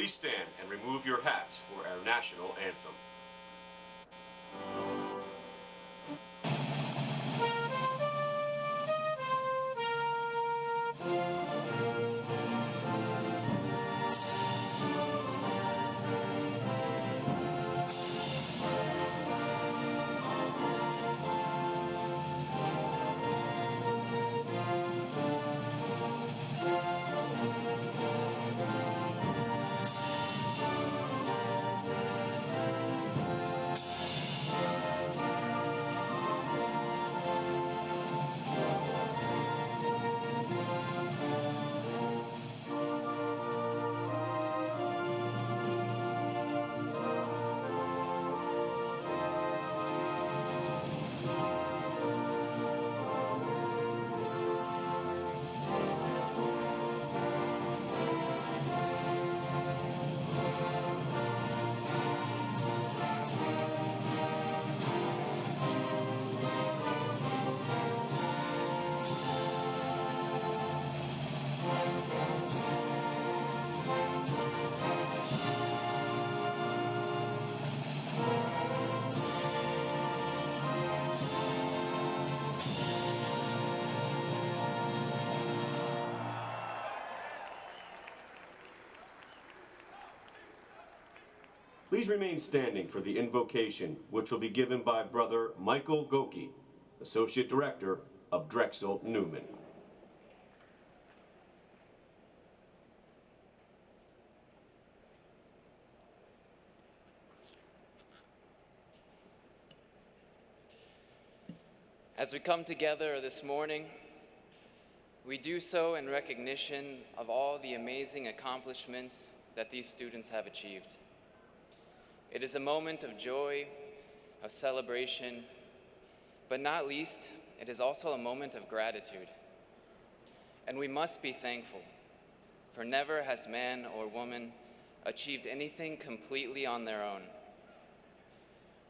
Please stand and remove your hats for our national anthem. Please remain standing for the invocation, which will be given by Brother Michael Goki, Associate Director of Drexel Newman. As we come together this morning, we do so in recognition of all the amazing accomplishments that these students have achieved. It is a moment of joy, of celebration, but not least, it is also a moment of gratitude. And we must be thankful, for never has man or woman achieved anything completely on their own.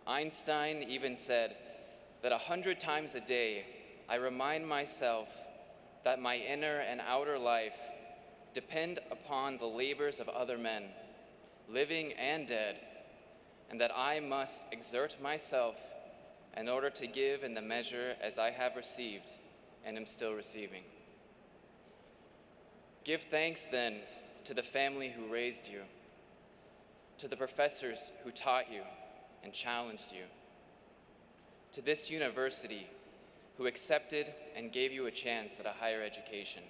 Einstein even said that 100 times a day, I remind myself that my inner and outer life depend upon the labors of other men, living and dead, and that I must exert myself in order to give in the measure as I have received and am still receiving. Give thanks then to the family who raised you, to the professors who taught you and challenged you, to this university who accepted and gave you a chance at a higher education.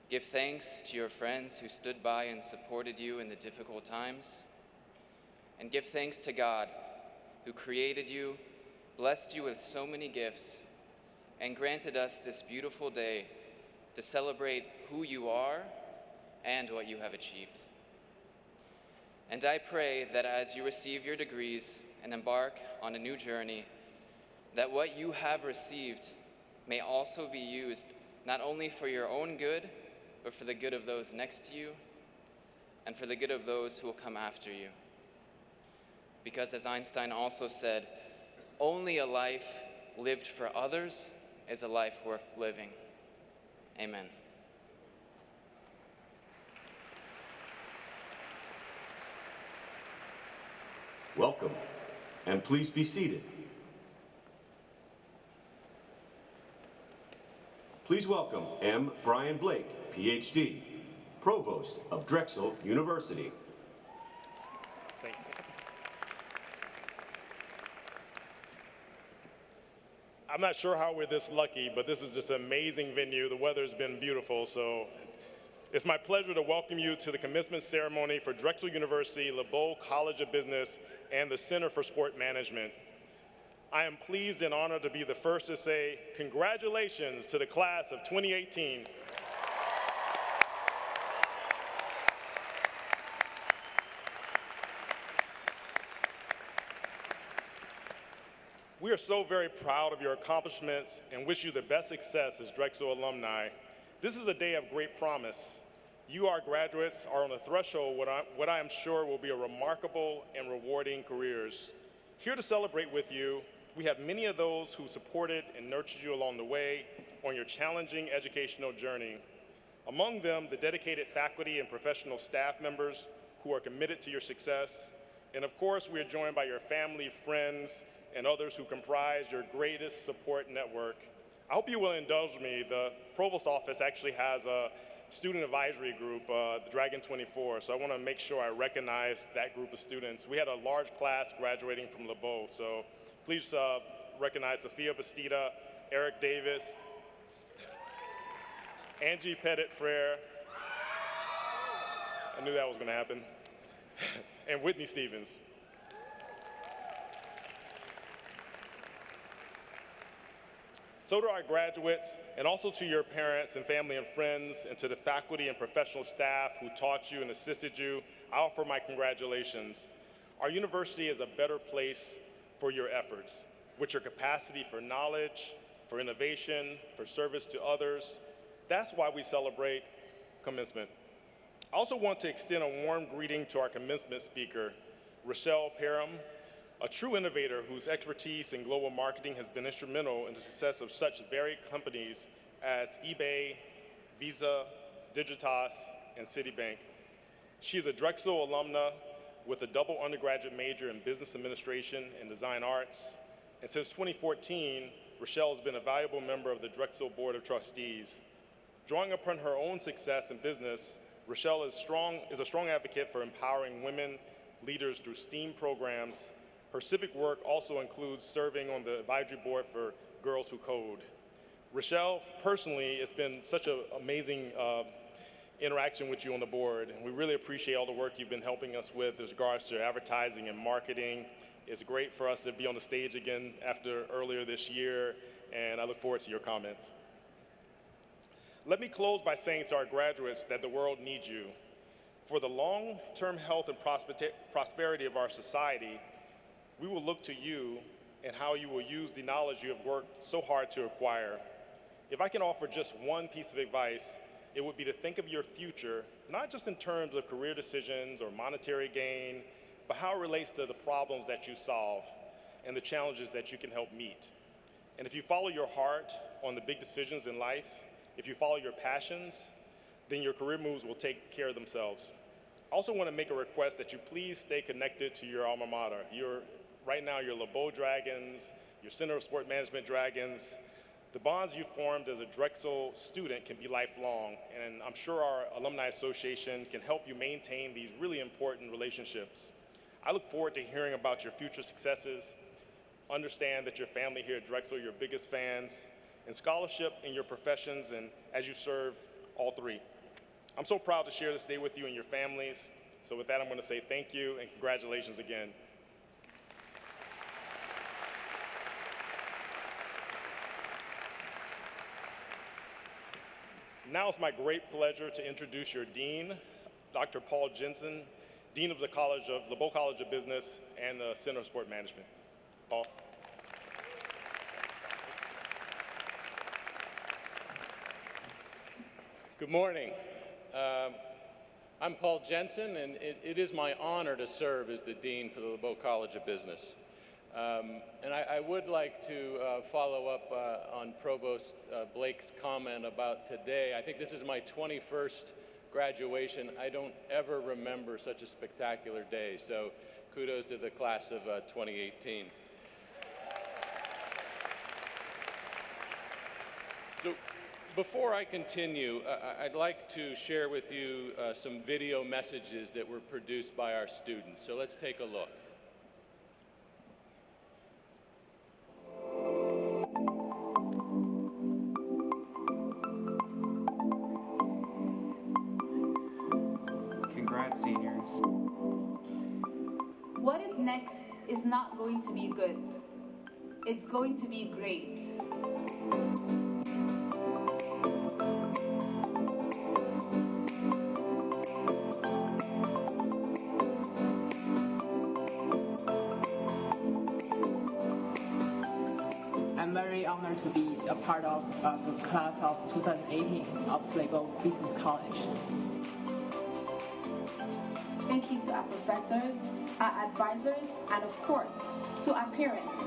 Give thanks to your friends who stood by and supported you in the difficult times. And give thanks to God, who created you, blessed you with so many gifts, and granted us this beautiful day to celebrate who you are and what you have achieved. And I pray that as you receive your degrees and embark on a new journey, that what you have received may also be used not only for your own good, but for the good of those next to you and for the good of those who will come after you. Because as Einstein also said, only a life lived for others is a life worth living. Amen. Welcome, and please be seated. Please welcome M. Brian Blake, PhD, Provost of Drexel University. Thanks. I'm not sure how we're this lucky, but this is just an amazing venue. The weather's been beautiful, so it's my pleasure to welcome you to the commencement ceremony for Drexel University, Lebow College of Business, and the Center for Sport Management. I am pleased and honored to be the first to say congratulations to the class of 2018. We are so very proud of your accomplishments and wish you the best success as Drexel alumni. This is a day of great promise. You, our graduates, are on the threshold of what I am sure will be a remarkable and rewarding careers. Here to celebrate with you, we have many of those who supported and nurtured you along the way on your challenging educational journey. Among them, the dedicated faculty and professional staff members who are committed to your success. And of course, we are joined by your family, friends, and others who comprise your greatest support network. I hope you will indulge me. The Provost Office actually has a student advisory group, the Dragon 24, so I want to make sure I recognize that group of students. We had a large class graduating from Lebow, so please recognize Sophia Bastida, Eric Davis, Angie Pettit-Frere, I knew that was going to happen, and Whitney Stevens. So to our graduates, and also to your parents and family and friends, and to the faculty and professional staff who taught you and assisted you, I offer my congratulations. Our university is a better place for your efforts, with your capacity for knowledge, for innovation, for service to others. That's why we celebrate commencement. I also want to extend a warm greeting to our commencement speaker, Rochelle, Param, a true innovator whose expertise in global marketing has been instrumental in the success of such varied companies as eBay, Visa, Digitas, and Citibank. She is a Drexel alumna with a double undergraduate major in business administration and design arts. And since 2014, Rochelle has been a valuable member of the Drexel Board of Trustees. Drawing upon her own success in business, Rochelle is a strong advocate for empowering women leaders through STEAM programs. Her civic work also includes serving on the advisory board for Girls Who Code. Rochelle, personally, it's been such an amazing interaction with you on the board, and we really appreciate all the work you've been helping us with as regards to advertising and marketing. It's great for us to be on the stage again after earlier this year, and I look forward to your comments. Let me close by saying to our graduates that the world needs you. For the long-term health and prosperity of our society, we will look to you and how you will use the knowledge you have worked so hard to acquire. If I can offer just one piece of advice, it would be to think of your future, not just in terms of career decisions or monetary gain, but how it relates to the problems that you solve and the challenges that you can help meet. And if you follow your heart on the big decisions in life, if you follow your passions, then your career moves will take care of themselves. I also want to make a request that you please stay connected to your alma mater. Right now, your Lebow Dragons, your Center of Sport Management Dragons, the bonds you formed as a Drexel student can be lifelong, and I'm sure our Alumni Association can help you maintain these really important relationships. I look forward to hearing about your future successes. Understand that your family here at Drexel are your biggest fans, and scholarship in your professions and as you serve all three. I'm so proud to share this day with you and your families. So with that, I'm going to say thank you and congratulations again. Now it's my great pleasure to introduce your Dean, Dr. Paul Jensen, Dean of the Lebow College of Business and the Center of Sport Management. Paul. Good morning. I'm Paul Jensen, and it is my honor to serve as the Dean for the Lebow College of Business. And I would like to follow up on Provost Blake's comment about today. I think this is my 21st graduation. I don't ever remember such a spectacular day, so kudos to the class of 2018. So, before I continue, I'd like to share with you some video messages that were produced by our students. So let's take a look. Congrats, seniors. What is next is not going to be good. It's going to be great. I'm very honored to be a part of the class of 2018 of Lebow Business College. Thank you to our professors, our advisors, and of course, to our parents,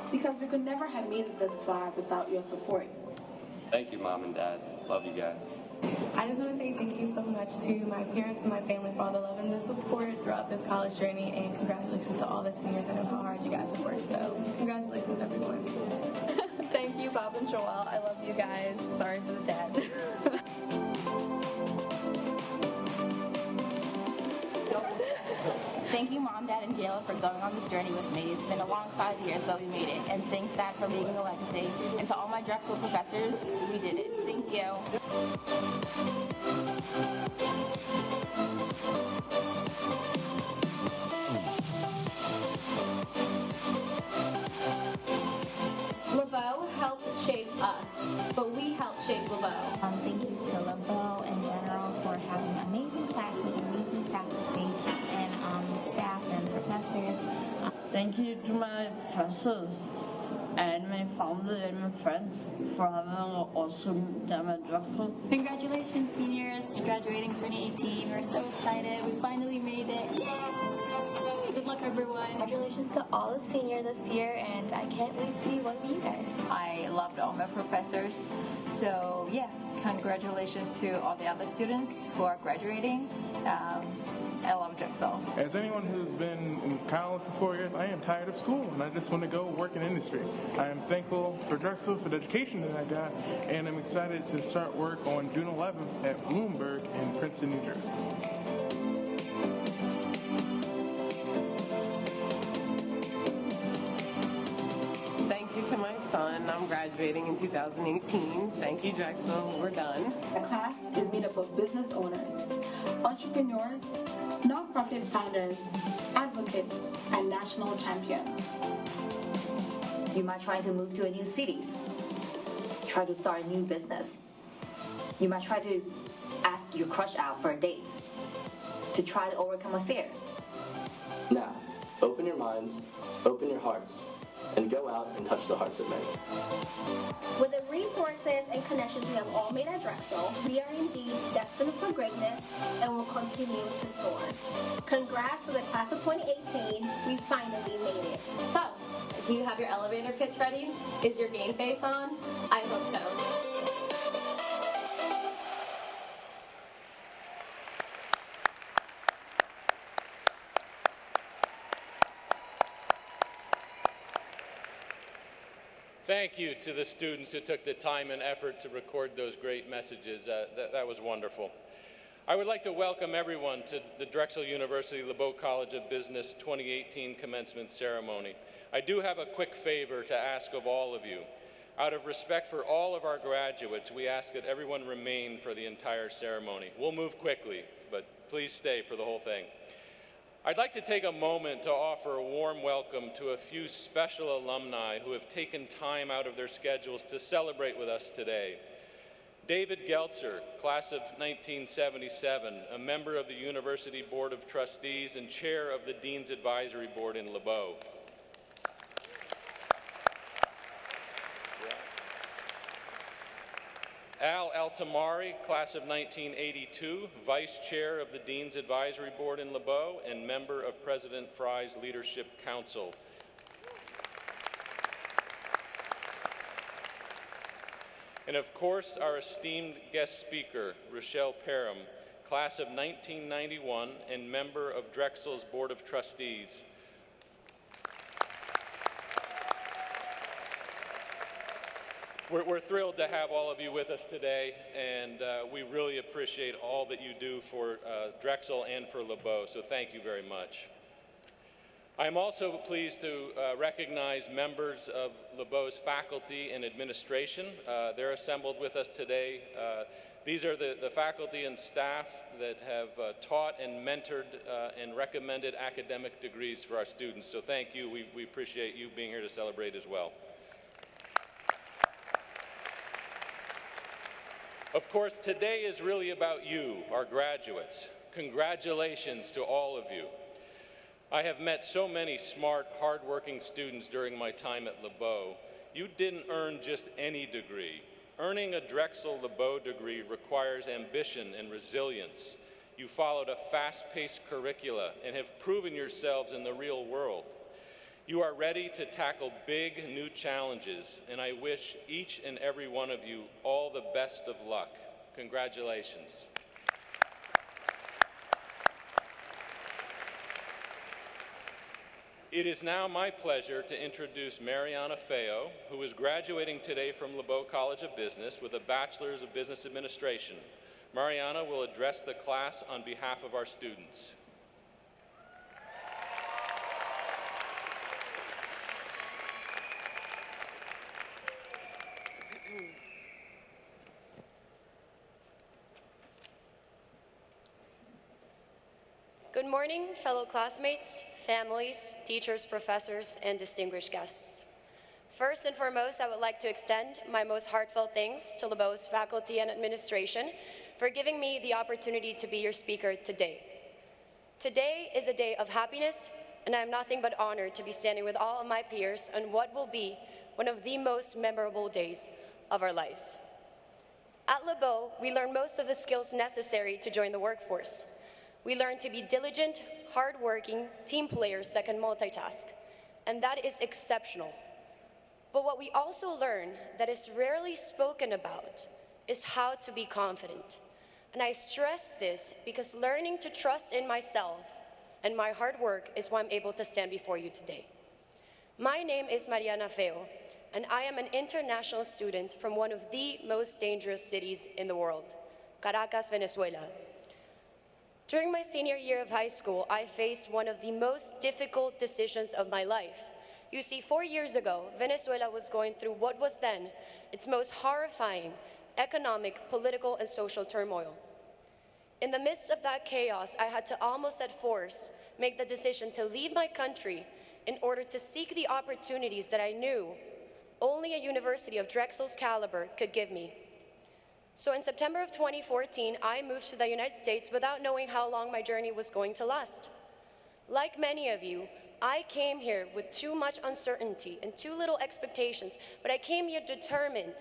because we could never have made it this far without your support. Thank you, Mom and Dad. Love you guys. I just want to say thank you so much to my parents and my family for all the love and the support throughout this college journey, and congratulations to all the seniors. I know how hard you guys have worked, so congratulations, everyone. Thank you, Bob and Joelle. I love you guys. Sorry for the dad. Thank you, Mom, Dad, and Jayla for going on this journey with me. It's been a long 5 years, but we made it. And thanks, Dad, for leaving a legacy. And to all my Drexel professors, we did it. Thank you. Lebow helped shape us, but we helped shape Lebow. Thank you to Lebow in general for having amazing classes, amazing faculty, and staff and professors. Thank you to my professors and my family and my friends for having an awesome time at Drexel. Congratulations, seniors, graduating 2018. We're so excited. We finally made it. Yay! Good luck, everyone. Congratulations to all the seniors this year, and I can't wait to be one of you guys. I loved all my professors. So, yeah, congratulations to all the other students who are graduating. I love Drexel. As anyone who's been in college for 4 years, I am tired of school and I just want to go work in industry. I am thankful for Drexel for the education that I got, and I'm excited to start work on June 11th at Bloomberg in Princeton, New Jersey. Thank you to my son. I'm graduating in 2018. Thank you, Drexel. We're done. The class is made up of business owners, entrepreneurs, nonprofit founders, advocates, and national champions. You might try to move to a new city, try to start a new business. You might try to ask your crush out for a date, to try to overcome a fear. Now, open your minds, open your hearts, and go out and touch the hearts of men. With the resources and connections we have all made at Drexel, we are indeed destined for greatness and will continue to soar. Congrats to the class of 2018. We finally made it. So, do you have your elevator pitch ready? Is your game face on? I hope so. Thank you to the students who took the time and effort to record those great messages. That was wonderful. I would like to welcome everyone to the Drexel University Lebow College of Business 2018 commencement ceremony. I do have a quick favor to ask of all of you. Out of respect for all of our graduates, we ask that everyone remain for the entire ceremony. We'll move quickly, but please stay for the whole thing. I'd like to take a moment to offer a warm welcome to a few special alumni who have taken time out of their schedules to celebrate with us today. David Geltzer, class of 1977, a member of the University Board of Trustees and chair of the Dean's Advisory Board in Lebow. Al Altamari, class of 1982, Vice Chair of the Dean's Advisory Board in Lebow and member of President Fry's Leadership Council. And of course, our esteemed guest speaker, Rochelle Param, class of 1991 and member of Drexel's Board of Trustees. We're thrilled to have all of you with us today, and we really appreciate all that you do for Drexel and for Lebow, so thank you very much. I'm also pleased to recognize members of Lebow's faculty and administration. They're assembled with us today. These are the faculty and staff that have taught and mentored and recommended academic degrees for our students, so thank you. We appreciate you being here to celebrate as well. Of course, today is really about you, our graduates. Congratulations to all of you. I have met so many smart, hardworking students during my time at Lebow. You didn't earn just any degree. Earning a Drexel Lebow degree requires ambition and resilience. You followed a fast-paced curricula and have proven yourselves in the real world. You are ready to tackle big new challenges, and I wish each and every one of you all the best of luck. Congratulations. It is now my pleasure to introduce Mariana Feyo, who is graduating today from Lebow College of Business with a Bachelor's of Business Administration. Mariana will address the class on behalf of our students. Good morning, fellow classmates, families, teachers, professors, and distinguished guests. First and foremost, I would like to extend my most heartfelt thanks to Lebow's faculty and administration for giving me the opportunity to be your speaker today. Today is a day of happiness, and I am nothing but honored to be standing with all of my peers on what will be one of the most memorable days of our lives. At Lebow, we learn most of the skills necessary to join the workforce. We learn to be diligent, hardworking team players that can multitask, and that is exceptional. But what we also learn that is rarely spoken about is how to be confident. And I stress this because learning to trust in myself and my hard work is why I'm able to stand before you today. My name is Mariana Feyo, and I am an international student from one of the most dangerous cities in the world, Caracas, Venezuela. During my senior year of high school, I faced one of the most difficult decisions of my life. You see, 4 years ago, Venezuela was going through what was then its most horrifying economic, political, and social turmoil. In the midst of that chaos, I had to almost at force make the decision to leave my country in order to seek the opportunities that I knew only a university of Drexel's caliber could give me. So in September of 2014, I moved to the United States without knowing how long my journey was going to last. Like many of you, I came here with too much uncertainty and too little expectations, but I came here determined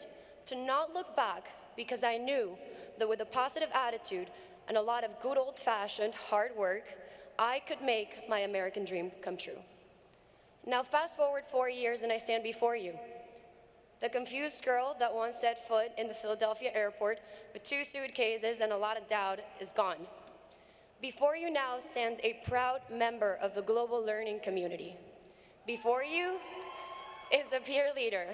to not look back because I knew that with a positive attitude and a lot of good old-fashioned hard work, I could make my American dream come true. Now fast forward 4 years and I stand before you. The confused girl that once set foot in the Philadelphia airport with 2 suitcases and a lot of doubt is gone. Before you now stands a proud member of the global learning community. Before you is a peer leader,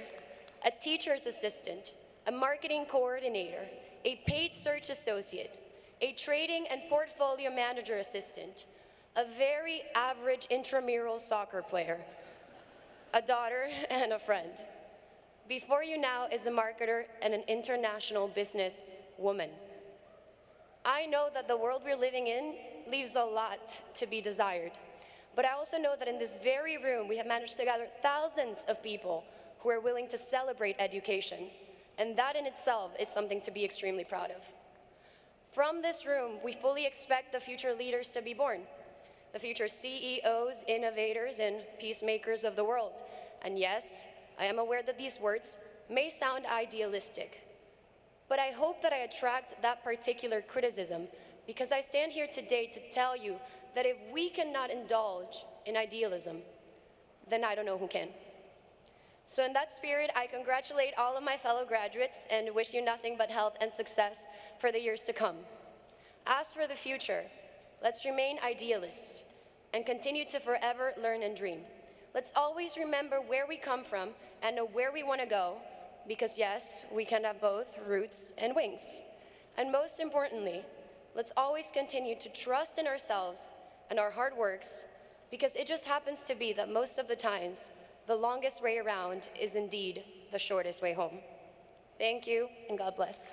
a teacher's assistant, a marketing coordinator, a paid search associate, a trading and portfolio manager assistant, a very average intramural soccer player, a daughter, and a friend. Before you now is a marketer and an international business woman. I know that the world we're living in leaves a lot to be desired, but I also know that in this very room we have managed to gather thousands of people who are willing to celebrate education, and that in itself is something to be extremely proud of. From this room, we fully expect the future leaders to be born, the future CEOs, innovators, and peacemakers of the world. And yes, I am aware that these words may sound idealistic, but I hope that I attract that particular criticism because I stand here today to tell you that if we cannot indulge in idealism, then I don't know who can. So in that spirit, I congratulate all of my fellow graduates and wish you nothing but health and success for the years to come. As for the future, let's remain idealists and continue to forever learn and dream. Let's always remember where we come from and know where we want to go, because yes, we can have both roots and wings. And most importantly, let's always continue to trust in ourselves and our hard works, because it just happens to be that most of the times, the longest way around is indeed the shortest way home. Thank you, and God bless.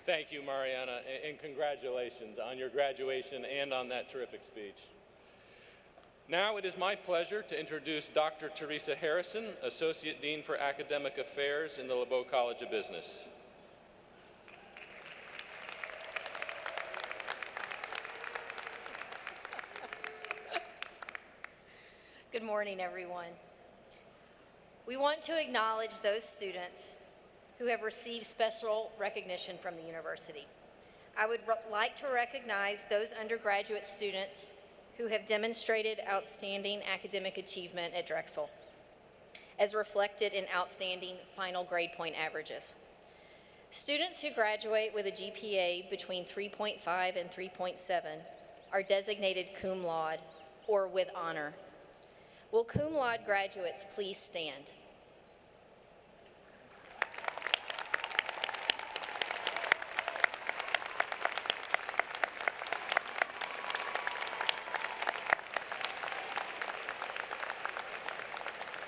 Thank you, Mariana, and congratulations on your graduation and on that terrific speech. Now it is my pleasure to introduce Dr. Teresa Harrison, Associate Dean for Academic Affairs in the Lebow College of Business. Good morning, everyone. We want to acknowledge those students who have received special recognition from the university. I would like to recognize those undergraduate students who have demonstrated outstanding academic achievement at Drexel, as reflected in outstanding final grade point averages. Students who graduate with a GPA between 3.5 and 3.7 are designated cum laude or with honor. Will cum laude graduates please stand?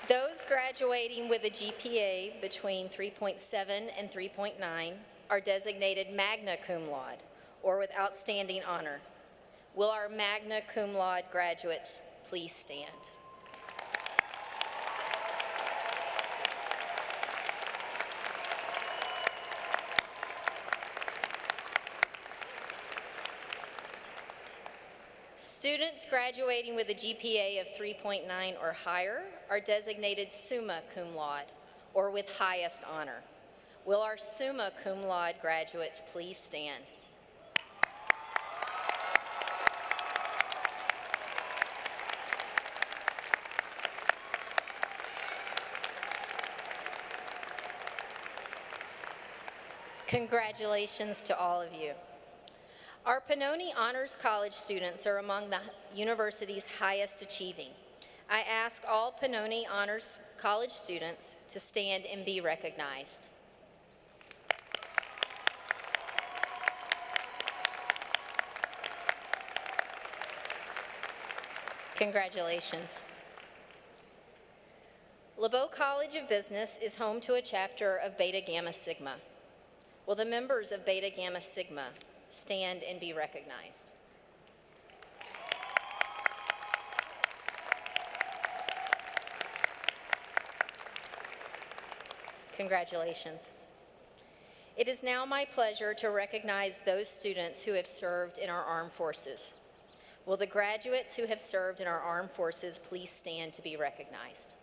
Those graduating with a GPA between 3.7 and 3.9 are designated magna cum laude, or with outstanding honor. Will our magna cum laude graduates please stand? Students graduating with a GPA of 3.9 or higher are designated summa cum laude, or with highest honor. Will our summa cum laude graduates please stand? Congratulations to all of you. Our Pennoni Honors College students are among the university's highest achieving. I ask all Pennoni Honors College students to stand and be recognized. Congratulations. Lebow College of Business is home to a chapter of Beta Gamma Sigma. Will the members of Beta Gamma Sigma stand and be recognized? Congratulations. It is now my pleasure to recognize those students who have served in our armed forces. Will the graduates who have served in our armed forces please stand to be recognized?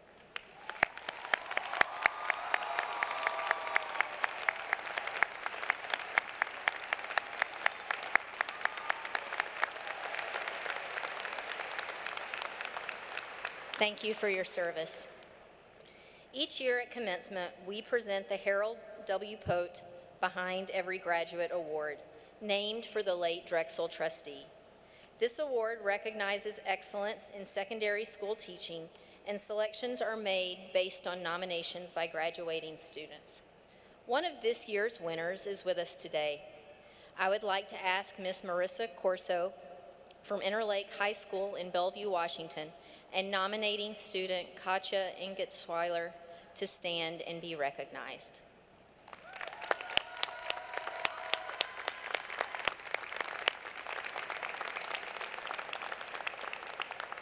Thank you for your service. Each year at commencement, we present the Harold W. Pote Behind Every Graduate Award, named for the late Drexel trustee. This award recognizes excellence in secondary school teaching, and selections are made based on nominations by graduating students. One of this year's winners is with us today. I would like to ask Ms. Marissa Corso from Interlake High School in Bellevue, Washington, and nominating student Katja Inget-Schuyler to stand and be recognized.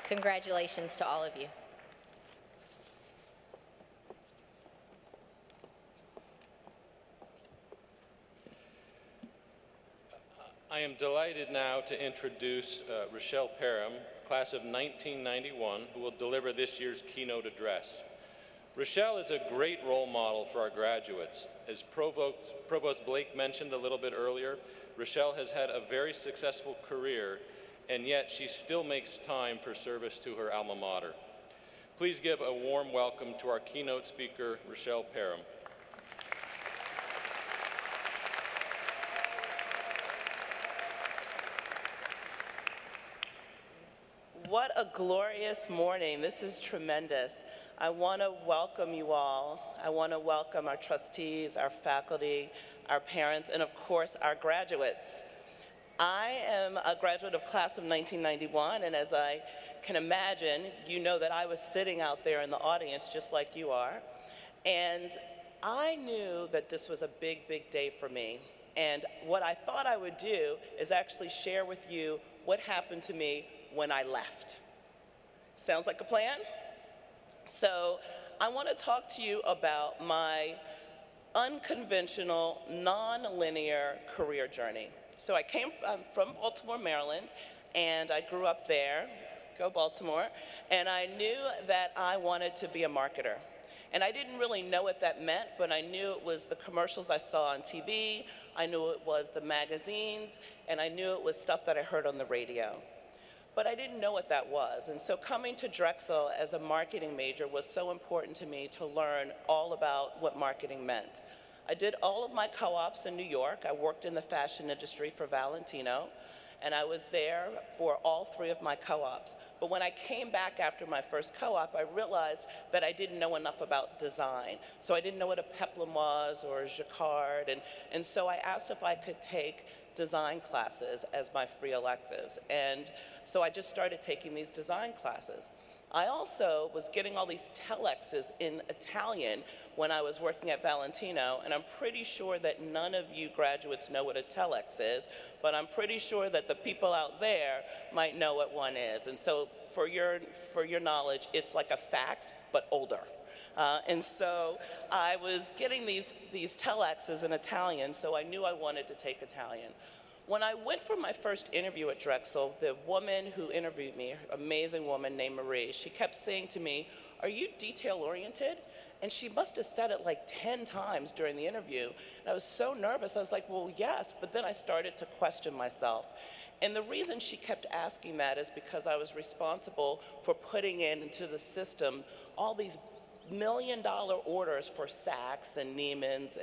Congratulations to all of you. I am delighted now to introduce Rochelle Param, class of 1991, who will deliver this year's keynote address. Rochelle is a great role model for our graduates. As Provost Blake mentioned a little bit earlier, Rochelle has had a very successful career, and yet she still makes time for service to her alma mater. Please give a warm welcome to our keynote speaker, Rochelle Param. What a glorious morning. This is tremendous. I want to welcome you all. I want to welcome our trustees, our faculty, our parents, and of course, our graduates. I am a graduate of class of 1991, and as I can imagine, you know that I was sitting out there in the audience just like you are. And I knew that this was a big, big day for me. And what I thought I would do is actually share with you what happened to me when I left. Sounds like a plan? So I want to talk to you about my unconventional, non-linear career journey. So I came from Baltimore, Maryland, and I grew up there, go Baltimore, and I knew that I wanted to be a marketer. And I didn't really know what that meant, but I knew it was the commercials I saw on TV, I knew it was the magazines, and I knew it was stuff that I heard on the radio. But I didn't know what that was. And so coming to Drexel as a marketing major was so important to me to learn all about what marketing meant. I did all of my co-ops in New York. I worked in the fashion industry for Valentino, and I was there for all 3 of my co-ops. But when I came back after my first co-op, I realized that I didn't know enough about design. So I didn't know what a peplum was or a jacquard, and so I asked if I could take design classes as my free electives. And so I just started taking these design classes. I also was getting all these telexes in Italian when I was working at Valentino, and I'm pretty sure that none of you graduates know what a telex is, but I'm pretty sure that the people out there might know what one is. And so for your knowledge, it's like a fax, but older. And so I was getting these telexes in Italian, so I knew I wanted to take Italian. When I went for my first interview at Drexel, the woman who interviewed me, amazing woman named Marie, she kept saying to me, "Are you detail-oriented?" And she must have said it like 10 times during the interview. And I was so nervous. I was like, well, yes, but then I started to question myself. And the reason she kept asking that is because I was responsible for putting into the system all these million-dollar orders for Saks and Neiman's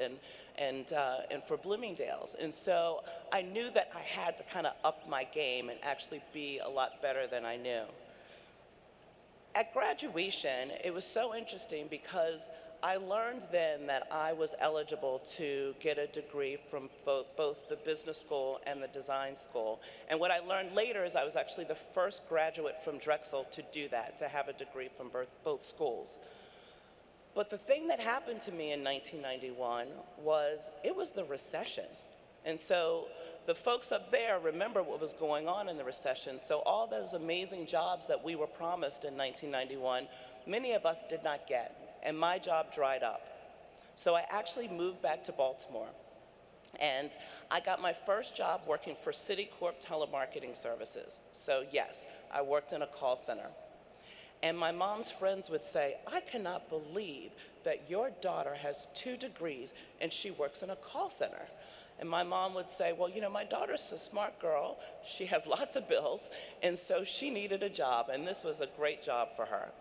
and for Bloomingdale's. And so I knew that I had to kind of up my game and actually be a lot better than I knew. At graduation, it was so interesting because I learned then that I was eligible to get a degree from both the business school and the design school. And what I learned later is I was actually the first graduate from Drexel to do that, to have a degree from both schools. But the thing that happened to me in 1991 was, it was the recession. And so the folks up there remember what was going on in the recession. So all those amazing jobs that we were promised in 1991, many of us did not get, and my job dried up. So I actually moved back to Baltimore. And I got my first job working for Citicorp Telemarketing Services. So yes, I worked in a call center. And my mom's friends would say, "I cannot believe that your daughter has 2 degrees and she works in a call center." And my mom would say, "Well, you know, my daughter's a smart girl. She has lots of bills, and so she needed a job, and this was a great job for her."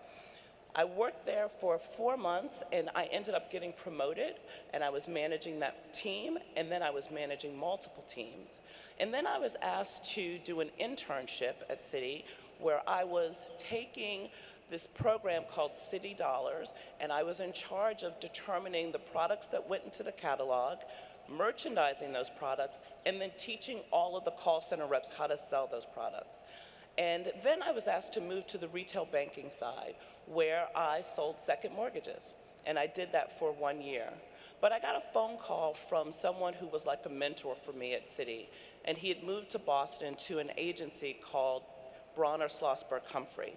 I worked there for 4 months, and I ended up getting promoted, and I was managing that team, and then I was managing multiple teams. And then I was asked to do an internship at Citi, where I was taking this program called Citi Dollars, and I was in charge of determining the products that went into the catalog, merchandising those products, and then teaching all of the call center reps how to sell those products. And then I was asked to move to the retail banking side, where I sold second mortgages, and I did that for 1 year. But I got a phone call from someone who was like a mentor for me at Citi, and he had moved to Boston to an agency called Bronner Schlossberg Humphrey,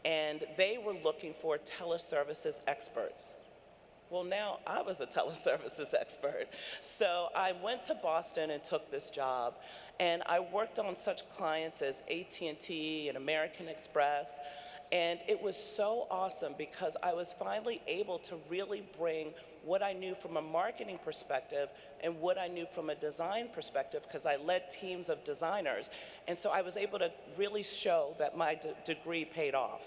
and they were looking for teleservices experts. Well, now I was a teleservices expert. So I went to Boston and took this job, and I worked on such clients as AT&T and American Express, and it was so awesome because I was finally able to really bring what I knew from a marketing perspective and what I knew from a design perspective, because I led teams of designers. And so I was able to really show that my degree paid off.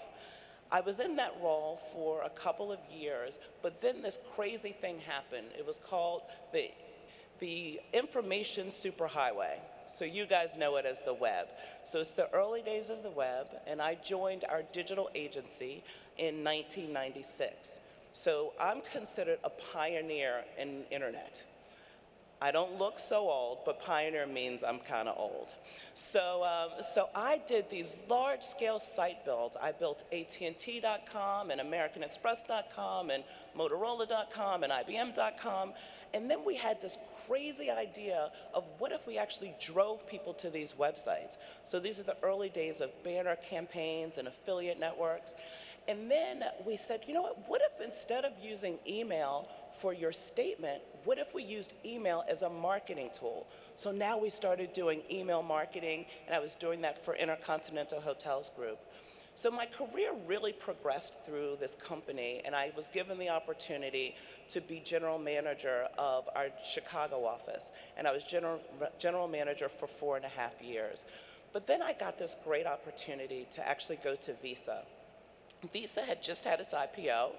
I was in that role for a couple of years, but then this crazy thing happened. It was called the Information Superhighway. So you guys know it as the web. So it's the early days of the web, and I joined our digital agency in 1996. So I'm considered a pioneer in internet. I don't look so old, but pioneer means I'm kind of old. So I did these large-scale site builds. I built AT&T.com and AmericanExpress.com and Motorola.com and IBM.com. And then we had this crazy idea of what if we actually drove people to these websites. So these are the early days of banner campaigns and affiliate networks. And then we said, you know what if instead of using email for your statement, what if we used email as a marketing tool? So now we started doing email marketing, and I was doing that for Intercontinental Hotels Group. So my career really progressed through this company, and I was given the opportunity to be general manager of our Chicago office, and I was general manager for 4.5 years. But then I got this great opportunity to actually go to Visa. Visa had just had its IPO,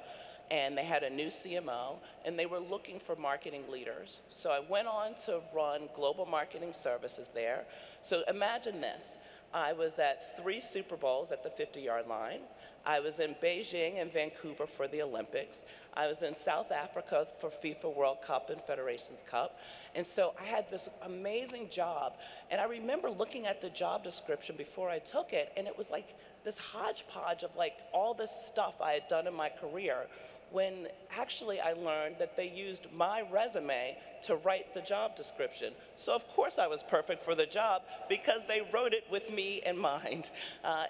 and they had a new CMO, and they were looking for marketing leaders. So I went on to run global marketing services there. So imagine this. I was at 3 Super Bowls at the 50-yard line. I was in Beijing and Vancouver for the Olympics. I was in South Africa for FIFA World Cup and Federations Cup. And so I had this amazing job. And I remember looking at the job description before I took it, and it was like this hodgepodge of like all this stuff I had done in my career, when actually I learned that they used my resume to write the job description. So of course I was perfect for the job because they wrote it with me in mind.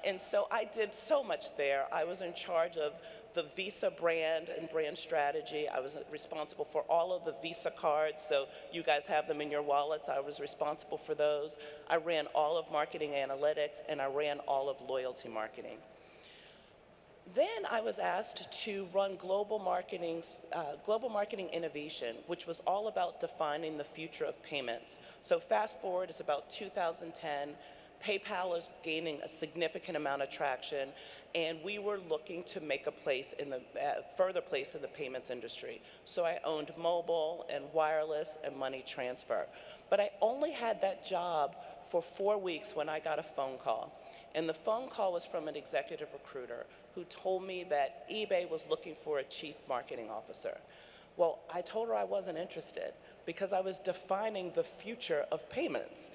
And so I did so much there. I was in charge of the Visa brand and brand strategy. I was responsible for all of the Visa cards, so you guys have them in your wallets. I was responsible for those. I ran all of marketing analytics, and I ran all of loyalty marketing. Then I was asked to run global marketing innovation, which was all about defining the future of payments. So fast forward, it's about 2010. PayPal is gaining a significant amount of traction, and we were looking to make a place in the further place in the payments industry. So I owned mobile and wireless and money transfer. But I only had that job for 4 weeks when I got a phone call. And the phone call was from an executive recruiter who told me that eBay was looking for a chief marketing officer. Well, I told her I wasn't interested because I was defining the future of payments.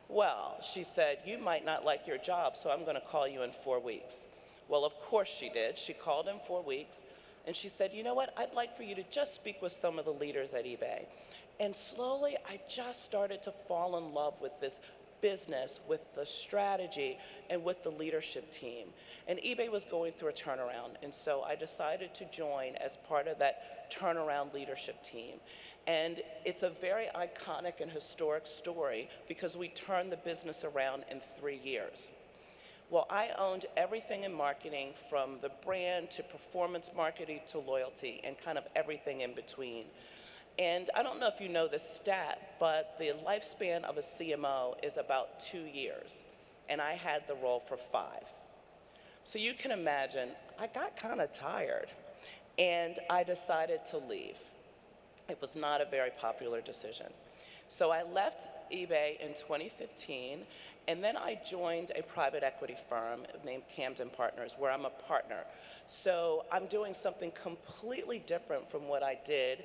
Well, she said, you might not like your job, so I'm gonna call you in 4 weeks. Well, of course she did. She called in 4 weeks, and she said, you know what, I'd like for you to just speak with some of the leaders at eBay. And slowly, I just started to fall in love with this business, with the strategy, and with the leadership team. And eBay was going through a turnaround, and so I decided to join as part of that turnaround leadership team. And it's a very iconic and historic story because we turned the business around in 3 years. Well, I owned everything in marketing, from the brand to performance marketing to loyalty, and kind of everything in between. And I don't know if you know this stat, but the lifespan of a CMO is about 2 years, and I had the role for 5. So you can imagine, I got kind of tired, and I decided to leave. It was not a very popular decision. So I left eBay in 2015, and then I joined a private equity firm named Camden Partners, where I'm a partner. So I'm doing something completely different from what I did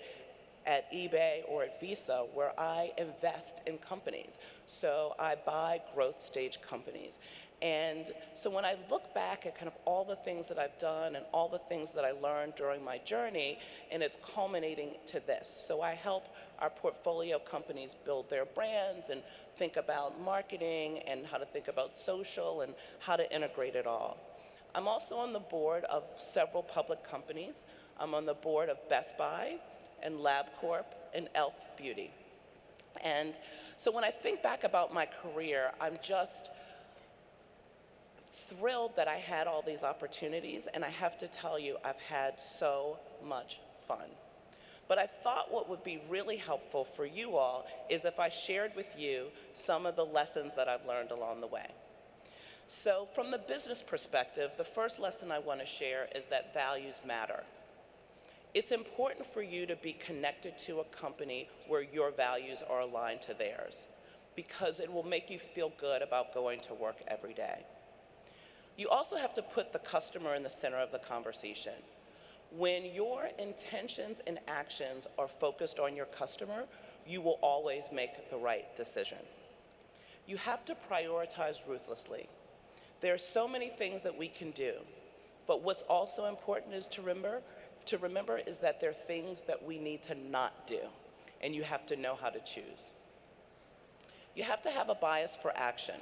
at eBay or at Visa, where I invest in companies. So I buy growth stage companies. And so when I look back at kind of all the things that I've done and all the things that I learned during my journey, and it's culminating to this. So I help our portfolio companies build their brands and think about marketing and how to think about social and how to integrate it all. I'm also on the board of several public companies. I'm on the board of Best Buy and LabCorp and Elf Beauty. And so when I think back about my career, I'm just thrilled that I had all these opportunities, and I have to tell you, I've had so much fun. But I thought what would be really helpful for you all is if I shared with you some of the lessons that I've learned along the way. So from the business perspective, the first lesson I want to share is that values matter. It's important for you to be connected to a company where your values are aligned to theirs, because it will make you feel good about going to work every day. You also have to put the customer in the center of the conversation. When your intentions and actions are focused on your customer, you will always make the right decision. You have to prioritize ruthlessly. There are so many things that we can do, but what's also important is to remember is that there are things that we need to not do, and you have to know how to choose. You have to have a bias for action.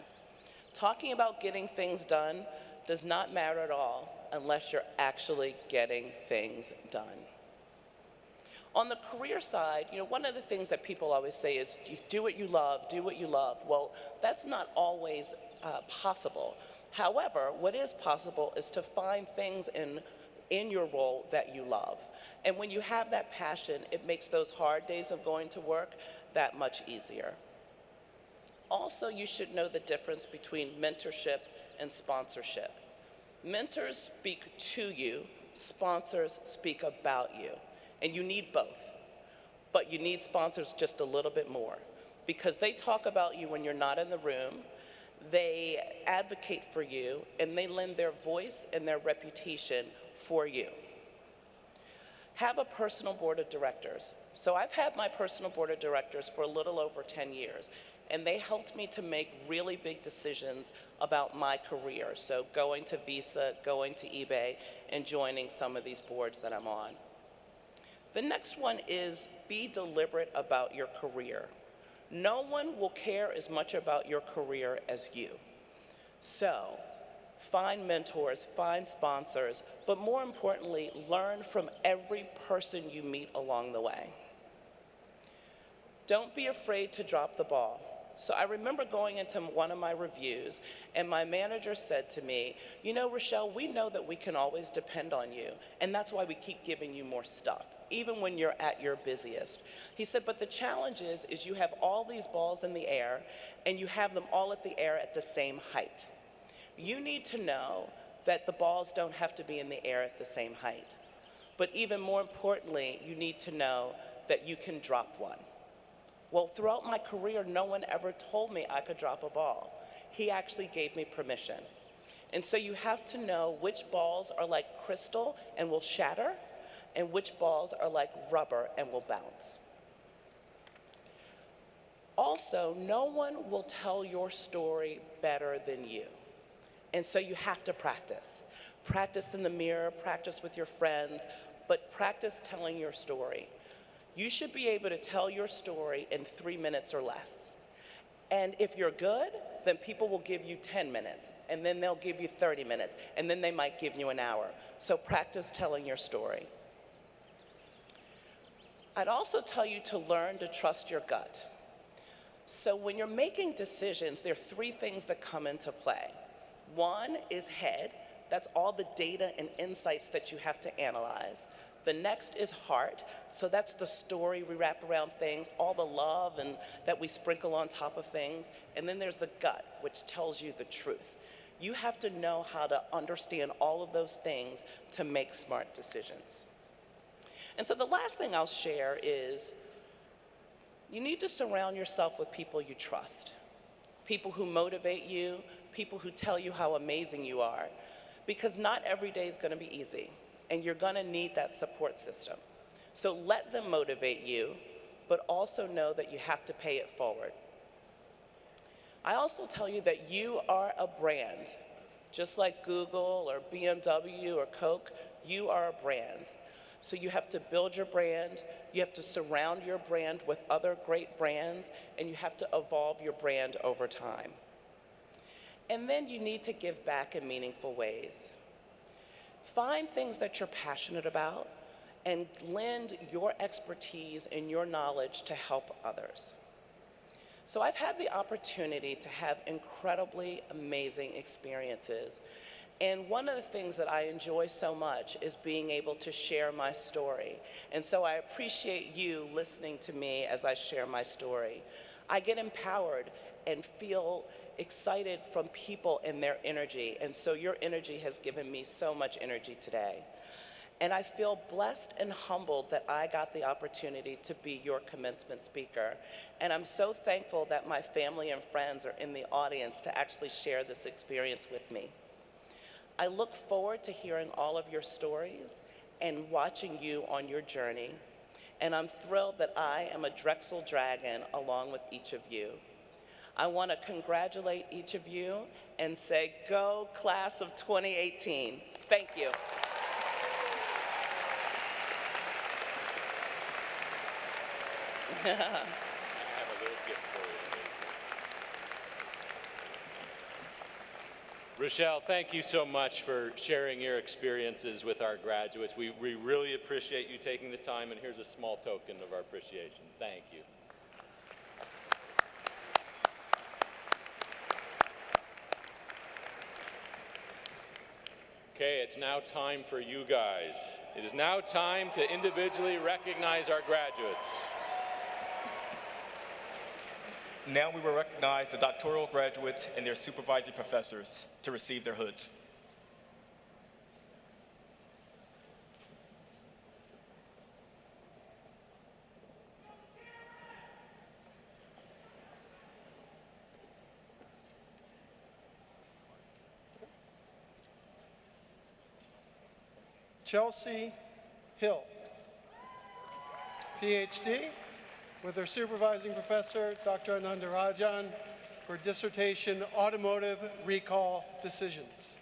Talking about getting things done does not matter at all unless you're actually getting things done. On the career side, one of the things that people always say is, do what you love, do what you love. Well, that's not always possible. However, what is possible is to find things in your role that you love. And when you have that passion, it makes those hard days of going to work that much easier. Also, you should know the difference between mentorship and sponsorship. Mentors speak to you, sponsors speak about you, and you need both. But you need sponsors just a little bit more, because they talk about you when you're not in the room, they advocate for you, and they lend their voice and their reputation for you. Have a personal board of directors. So I've had my personal board of directors for a little over 10 years, and they helped me to make really big decisions about my career. So going to Visa, going to eBay, and joining some of these boards that I'm on. The next one is be deliberate about your career. No one will care as much about your career as you. So find mentors, find sponsors, but more importantly, learn from every person you meet along the way. Don't be afraid to drop the ball. So I remember going into one of my reviews, and my manager said to me, you know, Rochelle, we know that we can always depend on you, and that's why we keep giving you more stuff, even when you're at your busiest. He said, but the challenge is you have all these balls in the air, and you have them all at the air at the same height. You need to know that the balls don't have to be in the air at the same height. But even more importantly, you need to know that you can drop one. Well, throughout my career, no one ever told me I could drop a ball. He actually gave me permission. And so you have to know which balls are like crystal and will shatter, and which balls are like rubber and will bounce. Also, no one will tell your story better than you. And so you have to practice. Practice in the mirror, practice with your friends, but practice telling your story. You should be able to tell your story in 3 minutes or less. And if you're good, then people will give you 10 minutes, and then they'll give you 30 minutes, and then they might give you an hour. So practice telling your story. I'd also tell you to learn to trust your gut. So when you're making decisions, there are 3 things that come into play. One is head. That's all the data and insights that you have to analyze. The next is heart. So that's the story we wrap around things, all the love and that we sprinkle on top of things. And then there's the gut, which tells you the truth. You have to know how to understand all of those things to make smart decisions. And so the last thing I'll share is you need to surround yourself with people you trust, people who motivate you, people who tell you how amazing you are, because not every day is going to be easy, and you're going to need that support system. So let them motivate you, but also know that you have to pay it forward. I also tell you that you are a brand. Just like Google or BMW or Coke, you are a brand. So you have to build your brand, you have to surround your brand with other great brands, and you have to evolve your brand over time. And then you need to give back in meaningful ways. Find things that you're passionate about and lend your expertise and your knowledge to help others. So I've had the opportunity to have incredibly amazing experiences. And one of the things that I enjoy so much is being able to share my story. And so I appreciate you listening to me as I share my story. I get empowered and feel excited from people and their energy. And so your energy has given me so much energy today. And I feel blessed and humbled that I got the opportunity to be your commencement speaker. And I'm so thankful that my family and friends are in the audience to actually share this experience with me. I look forward to hearing all of your stories and watching you on your journey. And I'm thrilled that I am a Drexel Dragon along with each of you. I want to congratulate each of you and say, go class of 2018. Thank you. I have a little gift for you. Rochelle, thank you so much for sharing your experiences with our graduates. We really appreciate you taking the time, and here's a small token of our appreciation. Thank you. Okay, it's now time for you guys. It is now time to individually recognize our graduates. Now we will recognize the doctoral graduates and their supervising professors to receive their hoods. Chelsea Hill, PhD, with her supervising professor, Dr. Anandarajan, for dissertation Automotive Recall Decisions.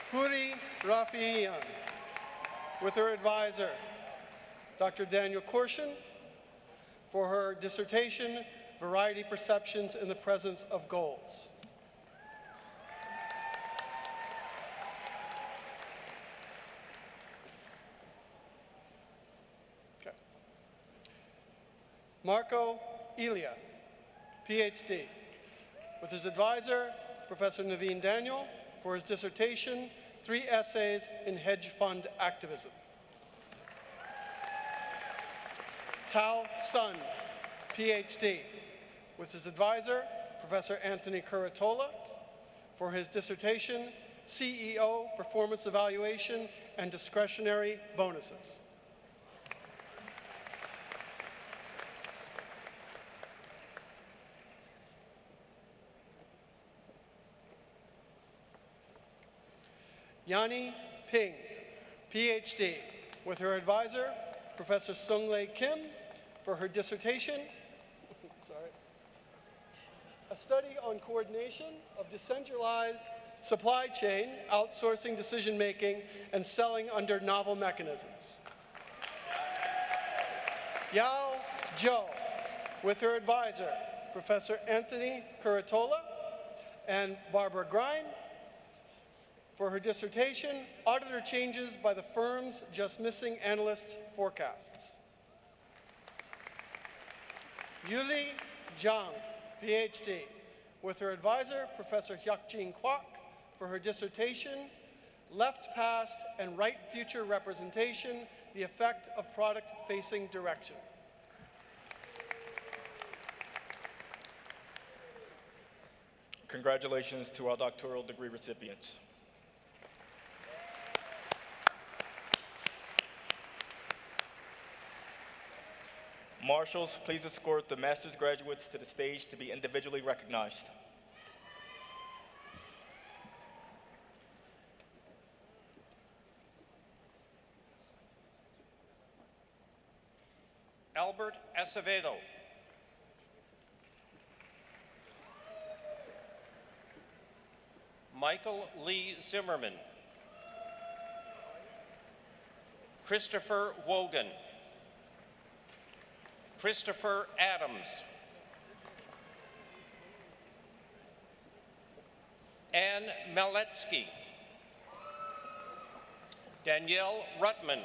Puri Rafiyan, with her advisor, Dr. Daniel Korshin, for her dissertation Variety Perceptions in the Presence of Goals. Marco Elia, PhD, with his advisor, Professor Naveen Daniel, for his dissertation, 3 Essays in Hedge Fund Activism. Tao Sun, PhD, with his advisor, Professor Anthony Curatola, for his dissertation, CEO, Performance Evaluation and Discretionary Bonuses. Yani Ping, PhD, with her advisor, Professor Sunglei Kim, for her dissertation, a study on coordination of decentralized supply chain, outsourcing decision-making, and selling under novel mechanisms. Yao Zhou, with her advisor, Professor Anthony Curatola and Barbara Grine, for her dissertation, Auditor Changes by the Firm's Just Missing Analysts' Forecasts. Yuli Zhang, PhD, with her advisor, Professor Hyakjin Kwok, for her dissertation, Left Past and Right Future Representation, the Effect of Product-Facing Direction. Congratulations to our doctoral degree recipients. Marshals, please escort the master's graduates to the stage to be individually recognized. Albert Acevedo. Michael Lee Zimmerman. Christopher Wogan. Christopher Adams. Ann Maletsky. Danielle Rutman.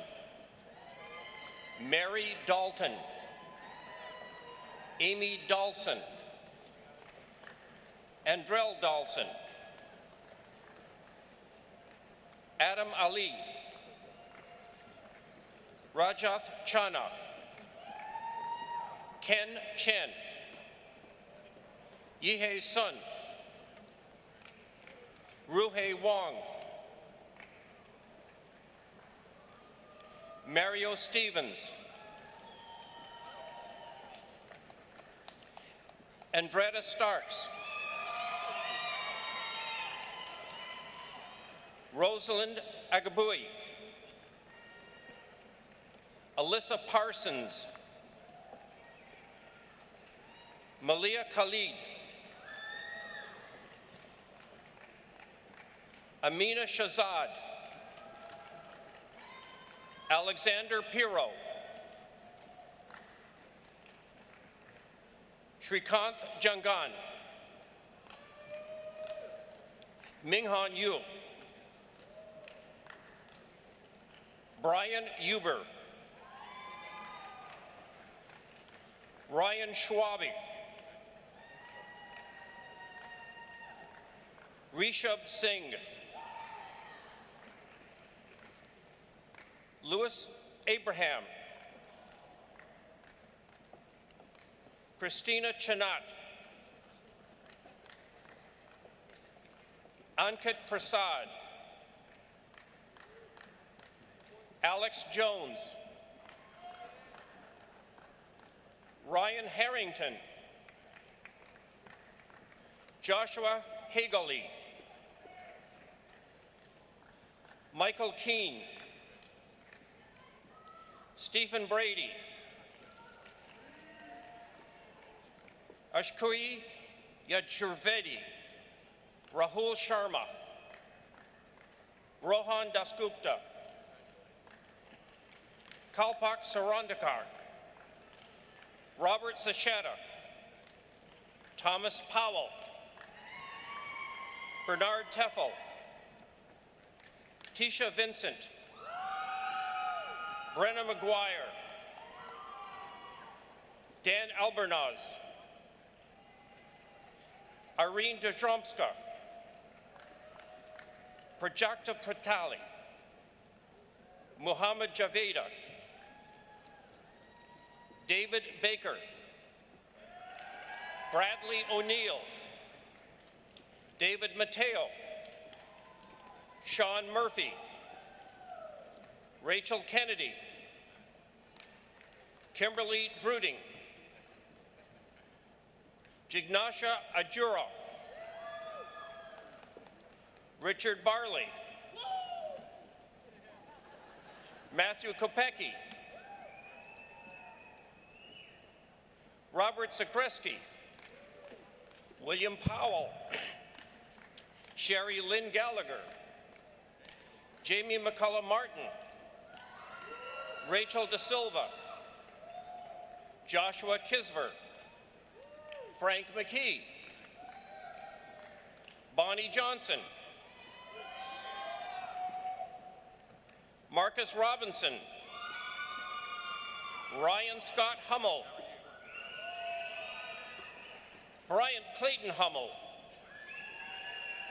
Mary Dalton. Amy Dawson. Andrell Dawson. Adam Ali. Rajath Chana. Ken Chen. Yihei Sun. Ruhei Wong. Mario Stevens. Andretta Starks. Rosalind Agabui. Alyssa Parsons. Malia Khalid. Amina Shazad. Alexander Piro. Srikanth Jangan. Minghan Yu. Brian Huber. Ryan Schwabe. Rishabh Singh. Louis Abraham. Christina Chanat. Ankit Prasad. Alex Jones. Ryan Harrington. Joshua Hageli. Michael Keene. Stephen Brady. Ashkui Yajurvedi. Rahul Sharma. Rohan Dasgupta. Kalpak Sarandikar. Robert Sachetta. Thomas Powell. Bernard Teffel. Tisha Vincent. Brenna McGuire. Dan Albornoz. Irene Dodromska. Prajakta Pratali. Muhammad Javeda. David Baker. Bradley O'Neill. David Mateo. Sean Murphy. Rachel Kennedy. Kimberly Druding. Jignasha Ajura. Richard Barley. Matthew Kopecki. Robert Zakreski. William Powell. Sherry Lynn Gallagher. Jamie McCullough Martin. Rachel De Silva. Joshua Kisver. Frank McKee. Bonnie Johnson. Marcus Robinson. Ryan Scott Hummel. Brian Clayton Hummel.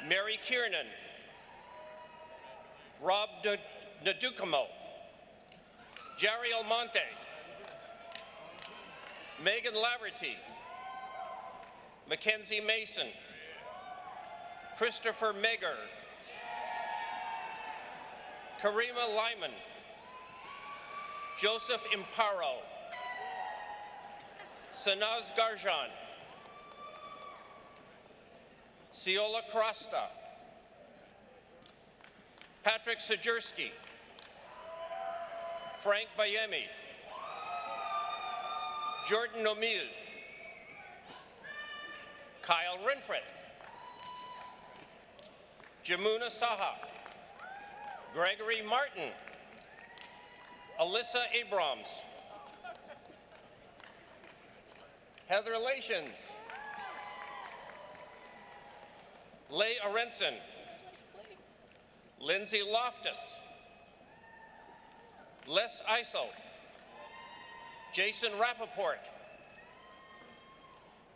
Mary Kiernan. Rob Naducamo. Jerry Almonte. Megan Laverty. Mackenzie Mason. Christopher Megger. Karima Lyman. Joseph Imparo. Sanaz Garjan. Ciola Crosta. Patrick Sajerski. Frank Bayemi. Jordan O'Meal. Kyle Renfret. Jamuna Saha. Gregory Martin. Alyssa Abrams. Heather Lations. Leigh Arenson. Lindsay Loftus. Les Isel. Jason Rappaport.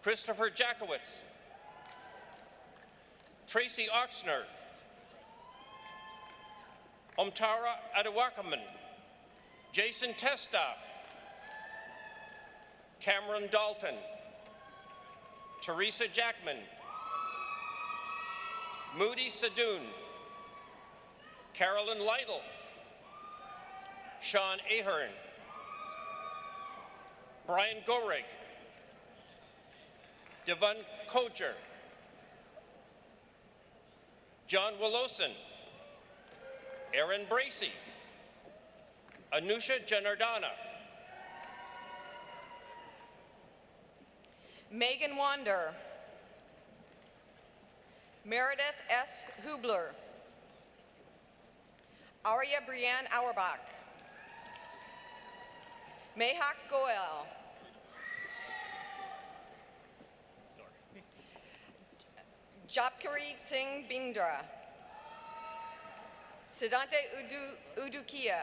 Christopher Jackowitz. Tracy Oxner. Omtara Adewakaman. Jason Testa. Cameron Dalton. Teresa Jackman. Moody Sadoun. Carolyn Lytle. Sean Ahern. Brian Gorig. Devon Kocher. John Willoson. Aaron Bracey. Anusha Janardana. Megan Wander. Meredith S. Hubler. Arya Brianne Auerbach. Mehak Goel. Japkari Singh Bindra. Siddhante Udukia.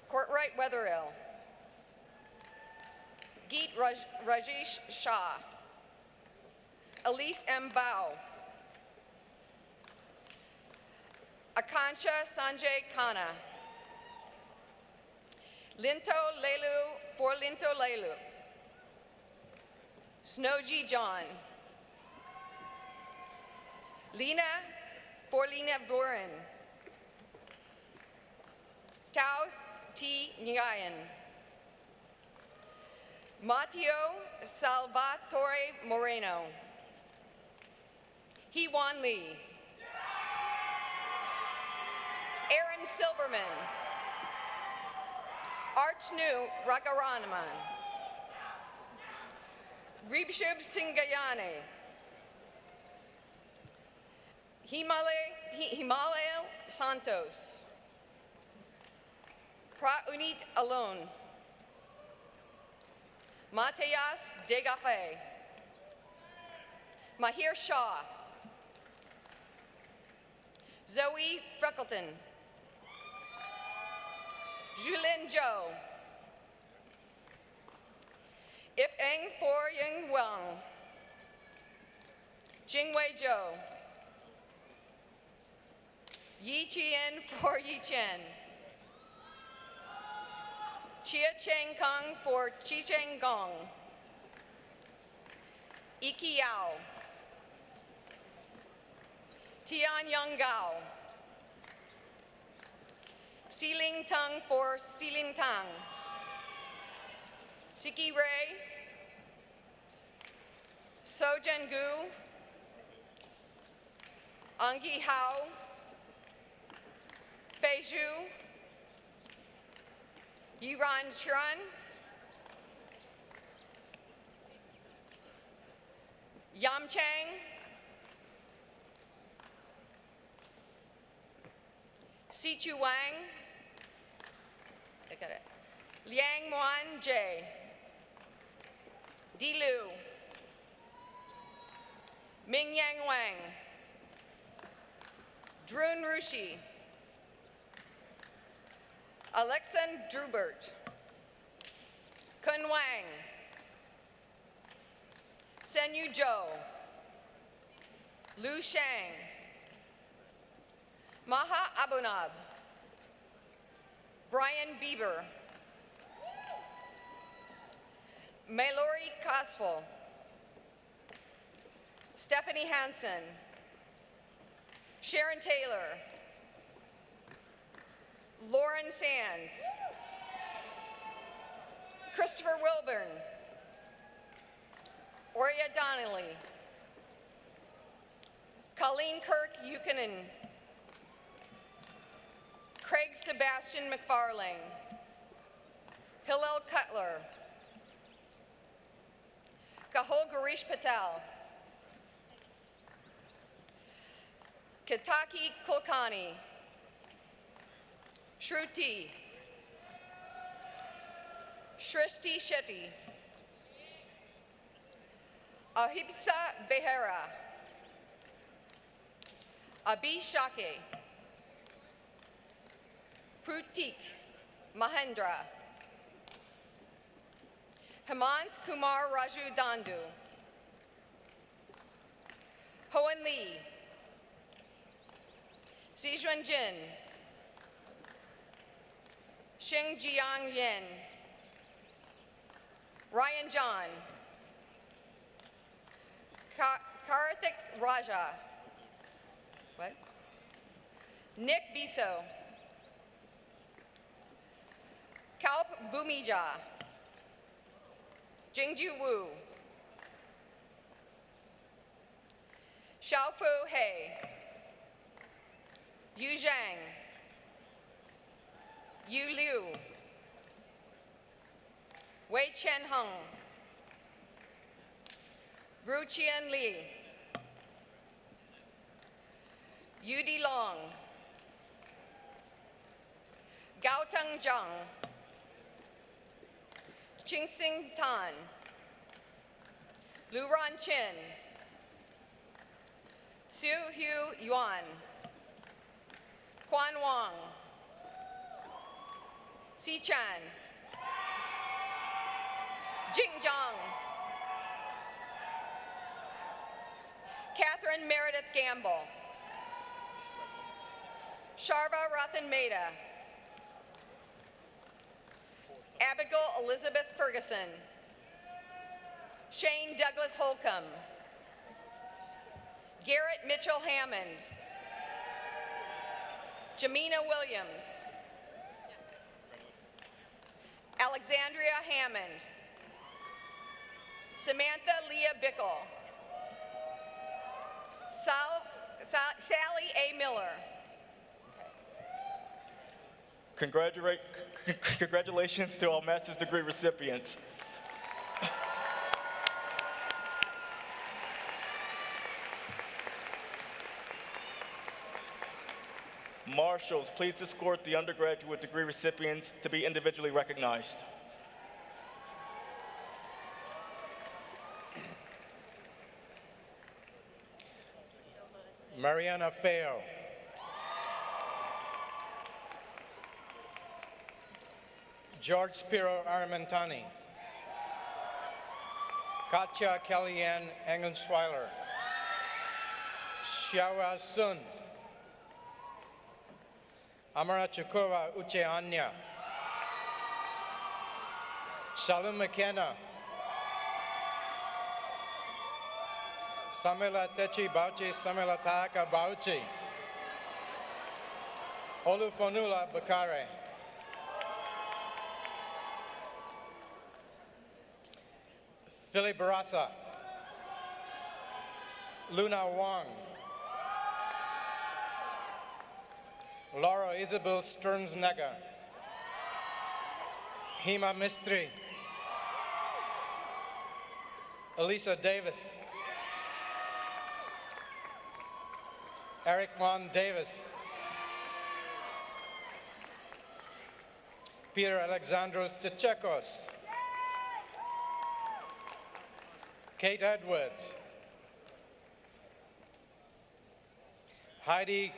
Courtwright Wetherill. Geet Rajesh Shah. Elise M. Bao. Akansha Sanjay Khanna. Linto Lelu for Linto Lelu. Snowji John. Lena for Lena Buren. Tao T. Nguyen. Matteo Salvatore Moreno. Hee-Wan Lee. Aaron Silberman. Archnu Ragaranaman. Ribshub Singayane. Himalaya Santos. Praunit Alone. Mateas Degafe. Mahir Shah. Zoe Freckleton. Julin Zhou. If Eng For Ying Wang. Jingwei Zhou. Yi Chien for Yi Chen. Chia Cheng Kong for Chi Cheng Gong. Iki Yao. Tian Yang Gao. Siling Tang for Siling Tang. Siki Ray. Sojen Gu. Angi Hao. Fei Zhu. Yiran Chuan. Yam Chang. Si Chu Wang. Look at it. Liang Muan J. Di Lu. Ming Yang Wang. Drun Rushi. Alexan Drubert. Kun Wang. Sen Yu Zhou. Lu Shang. Maha Abunab. Brian Bieber. Mallory Cosful. Stephanie Hansen. Sharon Taylor. Lauren Sands. Christopher Wilburn. Oria Donnelly. Colleen Kirk Yukonen. Craig Sebastian McFarlane. Hillel Cutler. Kahol Garish Patel. Kitaki Kulkani. Shruti. Shrishti Shetty. Ahipsa Behera. Abhi Shake. Prutik Mahendra. Hemant Kumar Raju Dandu. Hoan Lee. Zijuan Jin. Xing Jiang Yin. Ryan John. Karthik Raja. What? Nick Biso. Kalp Bumija. Jingju Wu. Xiaofu He. Yu Zhang. Yu Liu. Wei Chen Hung. Ru Qian Li. Yu Di Long. Gao Teng Zhang. Qingxing Tan. Lu Ran Chin. Su Hu Yuan. Quan Wang. Si Chan. Jing Zhang. Catherine Meredith Gamble. Sharva Rathan Mehta. Abigail Elizabeth Ferguson. Shane Douglas Holcomb. Garrett Mitchell Hammond. Jamina Williams. Alexandria Hammond. Samantha Leah Bickle. Sally A. Miller. Congratulations to all master's degree recipients. Marshals, please escort the undergraduate degree recipients to be individually recognized. Mariana Feyo. George Spiro Armantani. Katja Kellyanne Engelsweiler. Xiaoa Sun. Amara Chukova Uche Anya. Shalom McKenna. Samela Techi Bauchi Samela Taka Bauchi. Olufonula Bakare. Philip Barasa. Luna Wong. Laura Isabel Stearns-Nega. Hema Mistry. Elisa Davis. Eric Mon Davis. Peter Alexandros Tsichekos. Kate Edwards. Heidi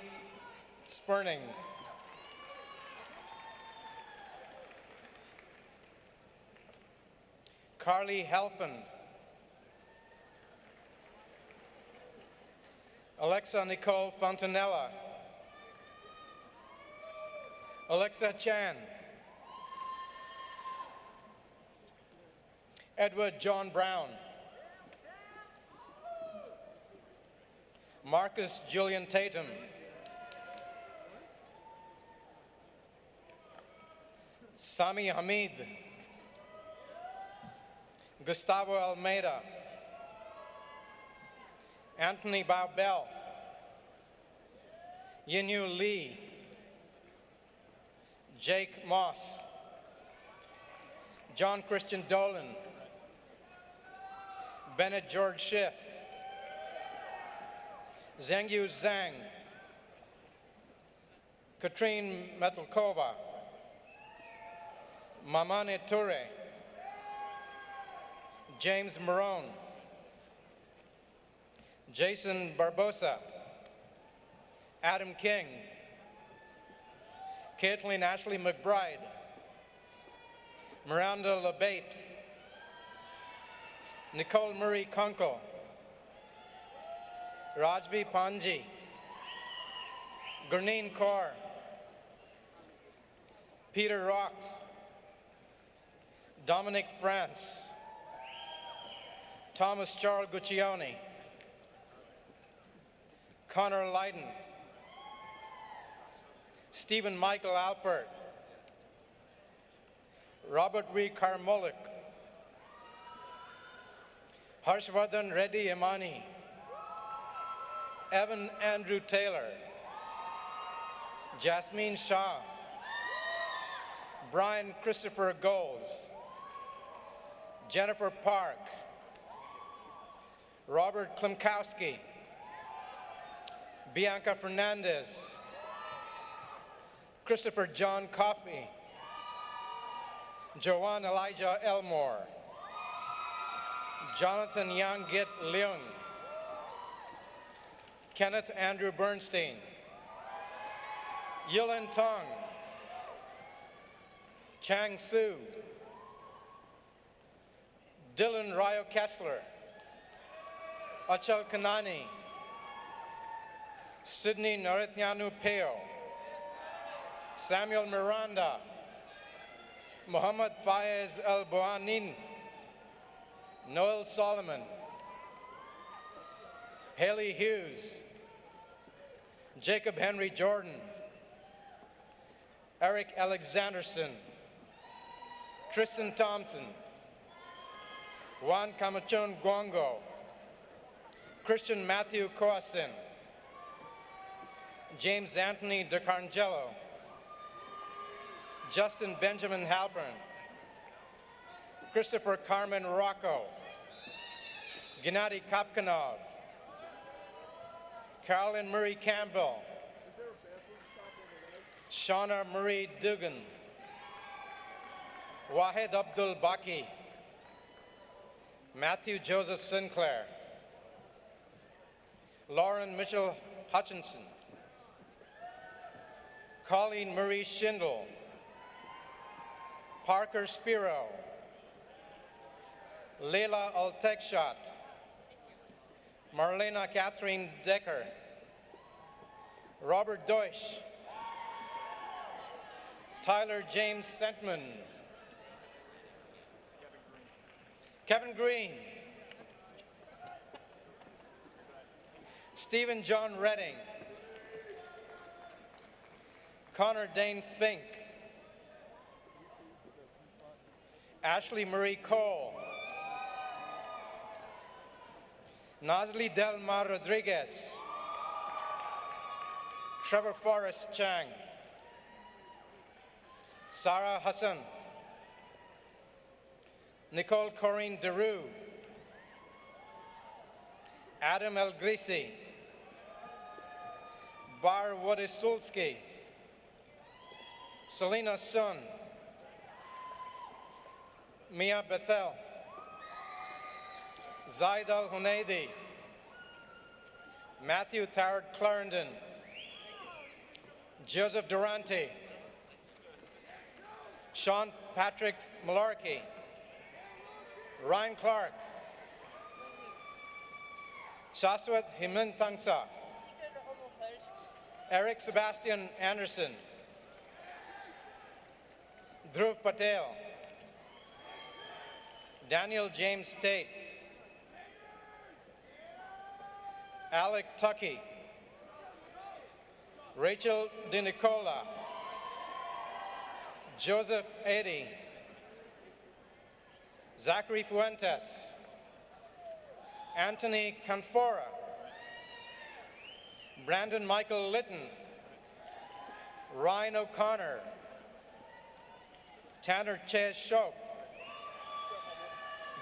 Spurning. Carly Helfen. Alexa Nicole Fontanella. Alexa Chan. Edward John Brown. Marcus Julian Tatum. Sami Hamid. Gustavo Almeida. Anthony Baubel. Yinyu Lee. Jake Moss. John Christian Dolan. Bennett George Schiff. Zhengyu Zhang. Katrine Metalkova. Mamane Toure. James Marone. Jason Barbosa. Adam King. Caitlin Ashley McBride. Miranda LeBate. Nicole Marie Kunkel. Rajvi Panji. Gurneen Kaur. Peter Rocks. Dominic France. Thomas Charles Guccione. Connor Lydon. Stephen Michael Alpert. Robert V. Karmolik. Harshvardhan Reddy Imani. Evan Andrew Taylor. Jasmine Shah. Brian Christopher Goles. Jennifer Park. Robert Klimkowski. Bianca Fernandez. Christopher John Coffey. Joanne Elijah Elmore. Jonathan Yanggit Leung. Kenneth Andrew Bernstein. Yulin Tong. Chang Su. Dylan Ryo Kessler. Achal Kanani. Sydney Narithnyanu Peo, Samuel Miranda, Muhammad Faiz Al Buanin, Noel Solomon, Haley Hughes, Jacob Henry Jordan, Eric Alexanderson, Tristan Thompson, Juan Camachon Guango, Christian Matthew Coasin, James Anthony DeCarangelo, Justin Benjamin Halpern, Christopher Carmen Rocco, Gennady Kapkanov, Carolyn Marie Campbell, Shauna Marie Dugan, Wahed Abdul Baki, Matthew Joseph Sinclair, Lauren Mitchell Hutchinson, Colleen Marie Schindel, Parker Spiro, Leila Altekshot, Marlena Catherine Decker, Robert Deutsch, Tyler James Sentman, Kevin Green, Stephen John Redding, Connor Dane Fink, Ashley Marie Cole, Nazli Del Mar Rodriguez, Trevor Forrest Chang, Sarah Hassan, Nicole Corinne DeRue, Adam El Grisi, Bar Wodisulski, Selena Sun, Mia Bethel, Zaid Al Hunaidi, Matthew Tarrant Clarendon, Joseph Durante, Sean Patrick Malarkey, Ryan Clark, Shaswat Himan Tangsa, Eric Sebastian Anderson, Dhruv Patel, Daniel James Tate, Alec Tuckey, Rachel DiNicola, Joseph Eddy, Zachary Fuentes, Anthony Canfora, Brandon Michael Litton, Ryan O'Connor, Tanner Ches Shope,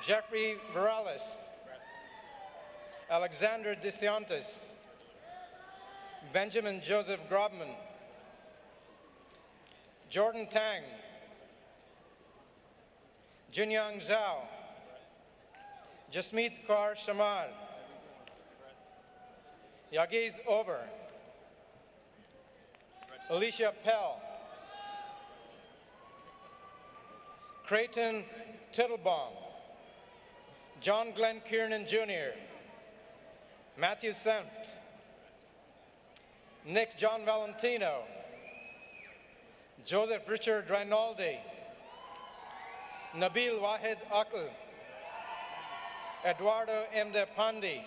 Jeffrey Morales, Alexander DeCiantis, Benjamin Joseph Grobman, Jordan Tang, Junyang Zhao, Jasmeet Kaur Shamar, Yagiz Over, Alicia Pell, Creighton Tittlebaum, John Glenn Kiernan Jr., Matthew Senft, Nick John Valentino, Joseph Richard Rinaldi, Nabil Wahed Akil, Eduardo M. De Pandi,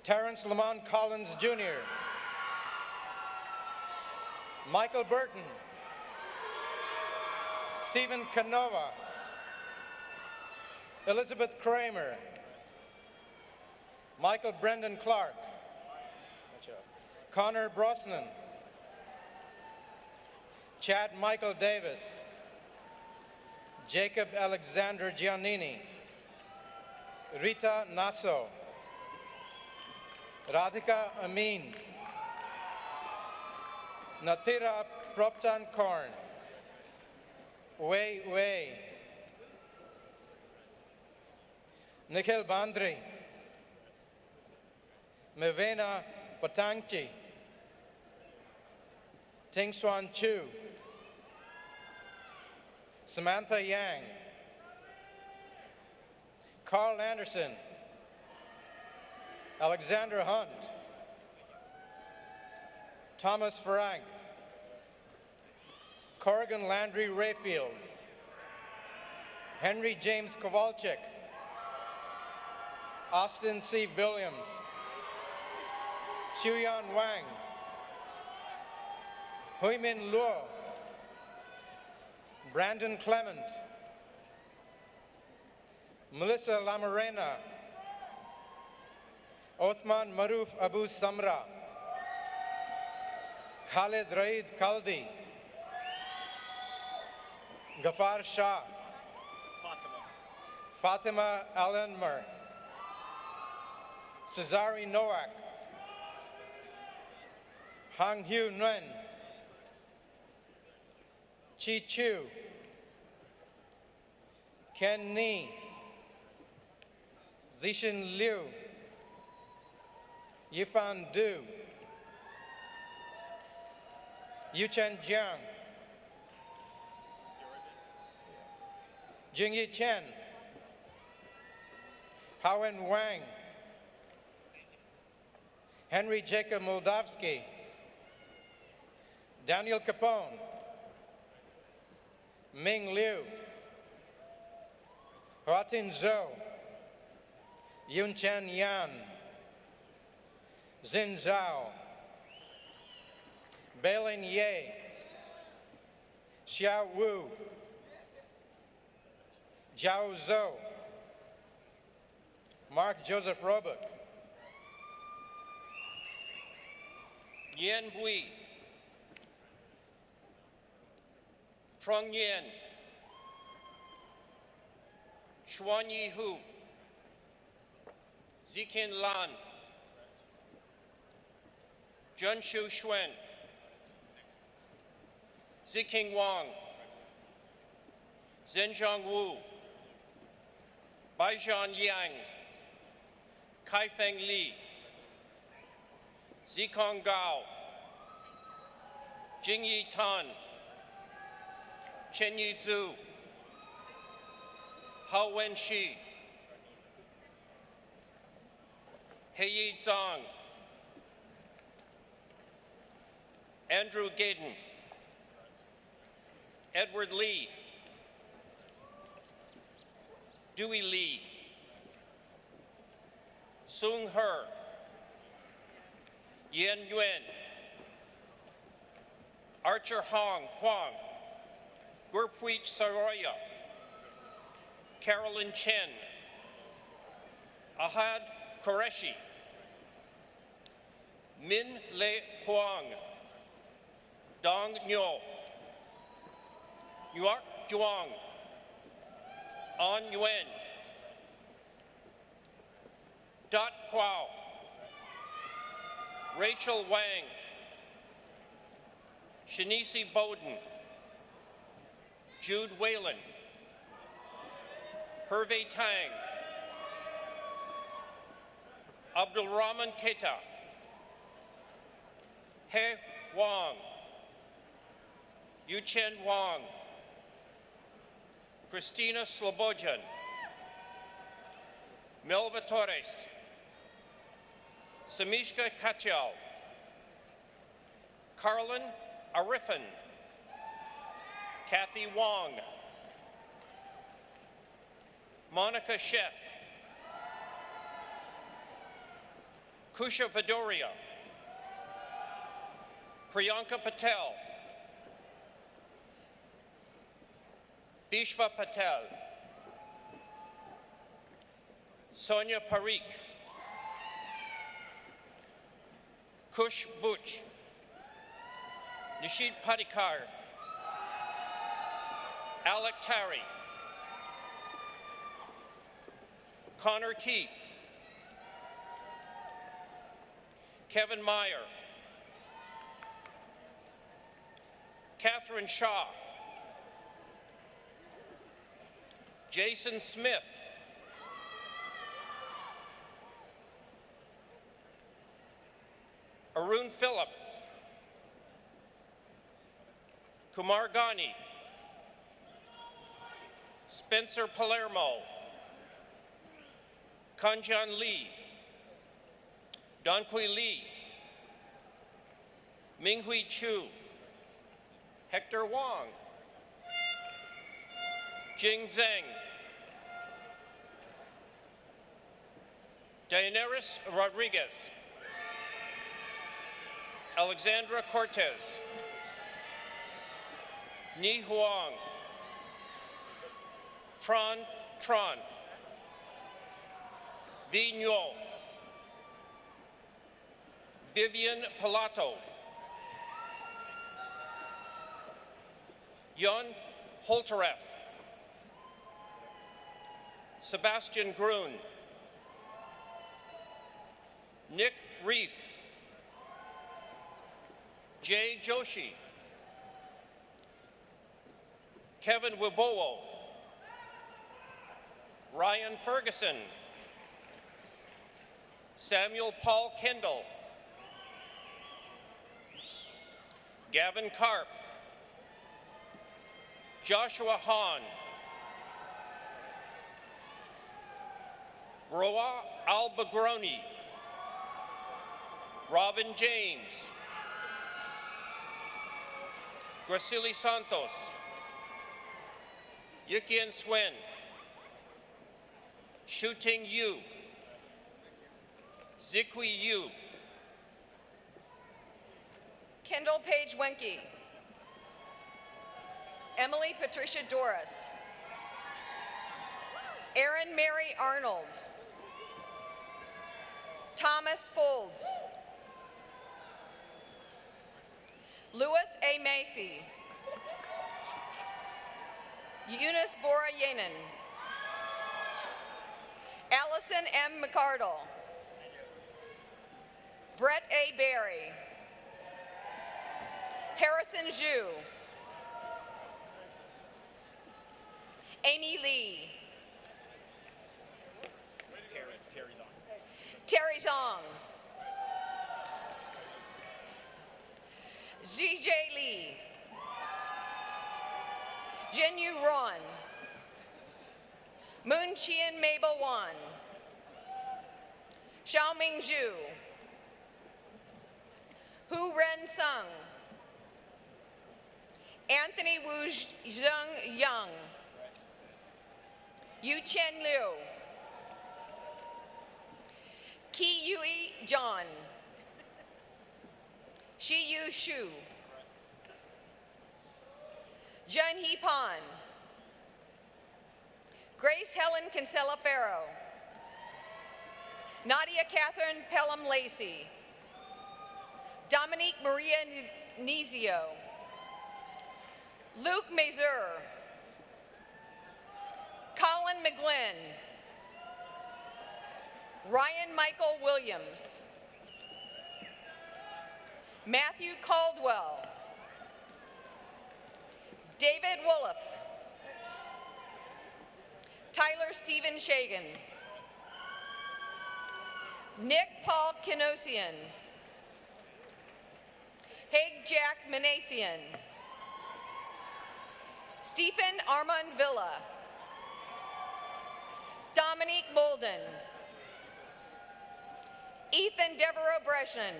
Terrence Lamont Collins Jr., Michael Burton, Stephen Canova, Elizabeth Kramer, Michael Brendan Clark, Connor Brosnan, Chad Michael Davis, Jacob Alexander Giannini, Rita Nasso, Radhika Amin, Natira Proptan Korn, Wei Wei, Nikhil Bandri, Mevena Patangchi, Ting Swan Chu, Samantha Yang, Carl Anderson, Alexander Hunt, Thomas Frank, Corrigan Landry Rayfield, Henry James Kowalczyk, Austin C. Williams, Xiuyan Wang, Huimin Luo, Brandon Clement, Melissa Lamarena, Othman Maruf Abu Samra, Khalid Raid Kaldi, Ghaffar Shah, Fatima Alanmer, Cesare Nowak, Hang Hu Nguyen, Chi Chu, Ken Ni, Zishin Liu, Yifan Du, Yuchen Jiang, Jingyi Chen, Howen Wang, Henry Jacob Moldavsky, Daniel Capone, Ming Liu, Huatin Zhou, Yun Chen Yan, Xin Zhao, Beilin Ye, Xiao Wu, Jiao Zhou, Mark Joseph Roebuck, Yen Bui, Trung Yen, Xuan Yi Hu, Zikin Lan, Junshu Xuan, Ziking Wang, Zhenjiang Wu, Baijian Yang, Kaifeng Li, Zikong Gao, Jingyi Tan, Chenyi Zhu, Hao Wenxi, Heiyi Zhang, Andrew Gaydon, Edward Lee, Dewey Lee, Sung Her, Yen Yuan, Archer Hong Huang, Gurpreet Saroya, Carolyn Chen, Ahad Qureshi, Min Le Huang, Dong Nyo, Yuak Zhuang, An Yuan, Dot Kwao, Rachel Wang, Shanisi Bowden, Jude Whalen, Hervé Tang, Abdulrahman Keita, He Wang, Yuchen Wang, Christina Slobodan, Melva Torres, Samishka Kachel, Carlin Arifin, Kathy Wong, Monica Chef, Kusha Vidoria, Priyanka Patel, Vishva Patel, Sonia Parikh, Kush Butch, Nishid Padikar, Alec Tarry, Connor Keith, Kevin Meyer, Catherine Shaw, Jason Smith, Arun Phillip, Kumar Ghani, Spencer Palermo, Kanjan Lee, Donqui Lee, Minghui Chu, Hector Wong, Jing Zheng, Daenerys Rodriguez, Alexandra Cortez, Ni Huang, Tron Tron, Vi Nhuo, Vivian Pilato, Yon Holtereff, Sebastian Grun, Nick Reef, Jay Joshi, Kevin Wibowo, Ryan Ferguson, Samuel Paul Kendall, Gavin Karp, Joshua Hahn, Roa Albagroni, Robin James, Gracili Santos, Yukien Swen, Shuting Yu, Zikui Yu, Kendall Page Wenke, Emily Patricia Doris, Erin Mary Arnold, Thomas Folds, Louis A. Macy, Eunice Bora Yanin, Allison M. McCardle, Brett A. Berry, Harrison Zhu, Amy Lee, Terry Zhang, ZJ Lee, Jinyu Ron, Moon Chien Mabel Wan, Xiaoming Zhu, Hu Ren Sung, Anthony Wu Zheng Yang, Yu Chen Liu, Ki Yui John, Shi Yu Shu, Jun Hee Pan, Grace Helen Kinsella Farrow, Nadia Catherine Pelham Lacey, Dominique Maria Nizio, Luke Mazur, Colin McGlynn, Ryan Michael Williams, Matthew Caldwell, David Wolff, Tyler Stephen Shagan, Nick Paul Kinosian, Haig Jack Manasian, Stephen Armand Villa, Dominique Bolden, Ethan Devereaux Brescian,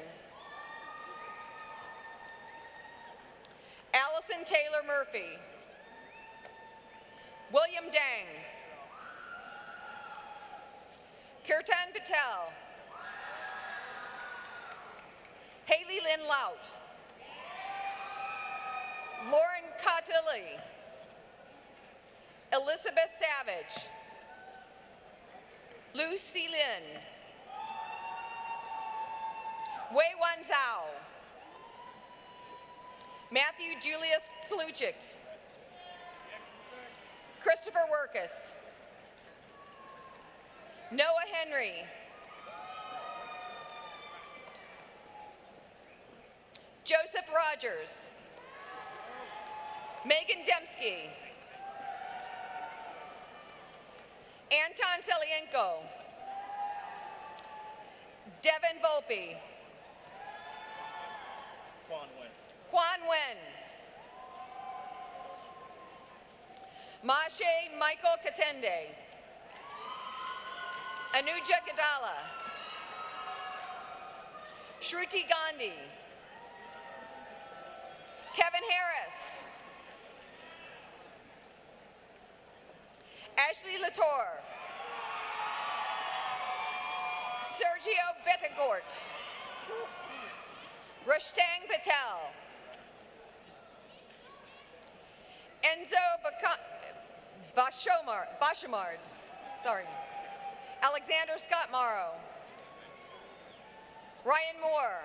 Allison Taylor Murphy, William Dang, Kirtan Patel, Haley Lynn Lout, Lauren Cottilli, Elizabeth Savage, Lucy Lin, Wei Wan Zhao, Matthew Julius Kluchik, Christopher Workus, Noah Henry, Joseph Rogers, Megan Dembski, Anton Selienko, Devin Volpe, Quan Wen, Mashe Michael Katende, Anuja Gadala, Shruti Gandhi, Kevin Harris, Ashley Latour, Sergio Betancourt, Rushtang Patel, Enzo Bachamard, Alexander Scott Morrow, Ryan Moore,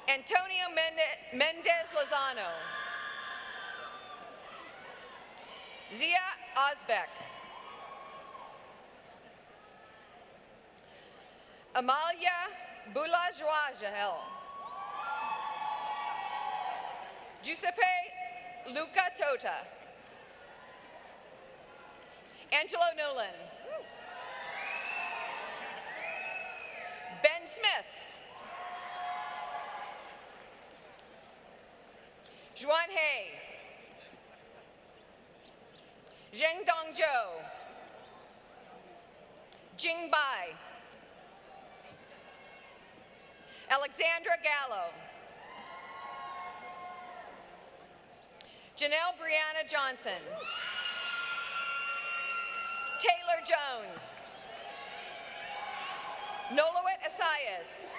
Antonio Mendez Lozano, Zia Osbeck, Amalia Boulajoagel, Giuseppe Luca Tota, Angelo Nolan, Ben Smith, Juan Hay, Zheng Dong Zhou, Jing Bai, Alexandra Gallo, Janelle Brianna Johnson, Taylor Jones, Nolawet Asias,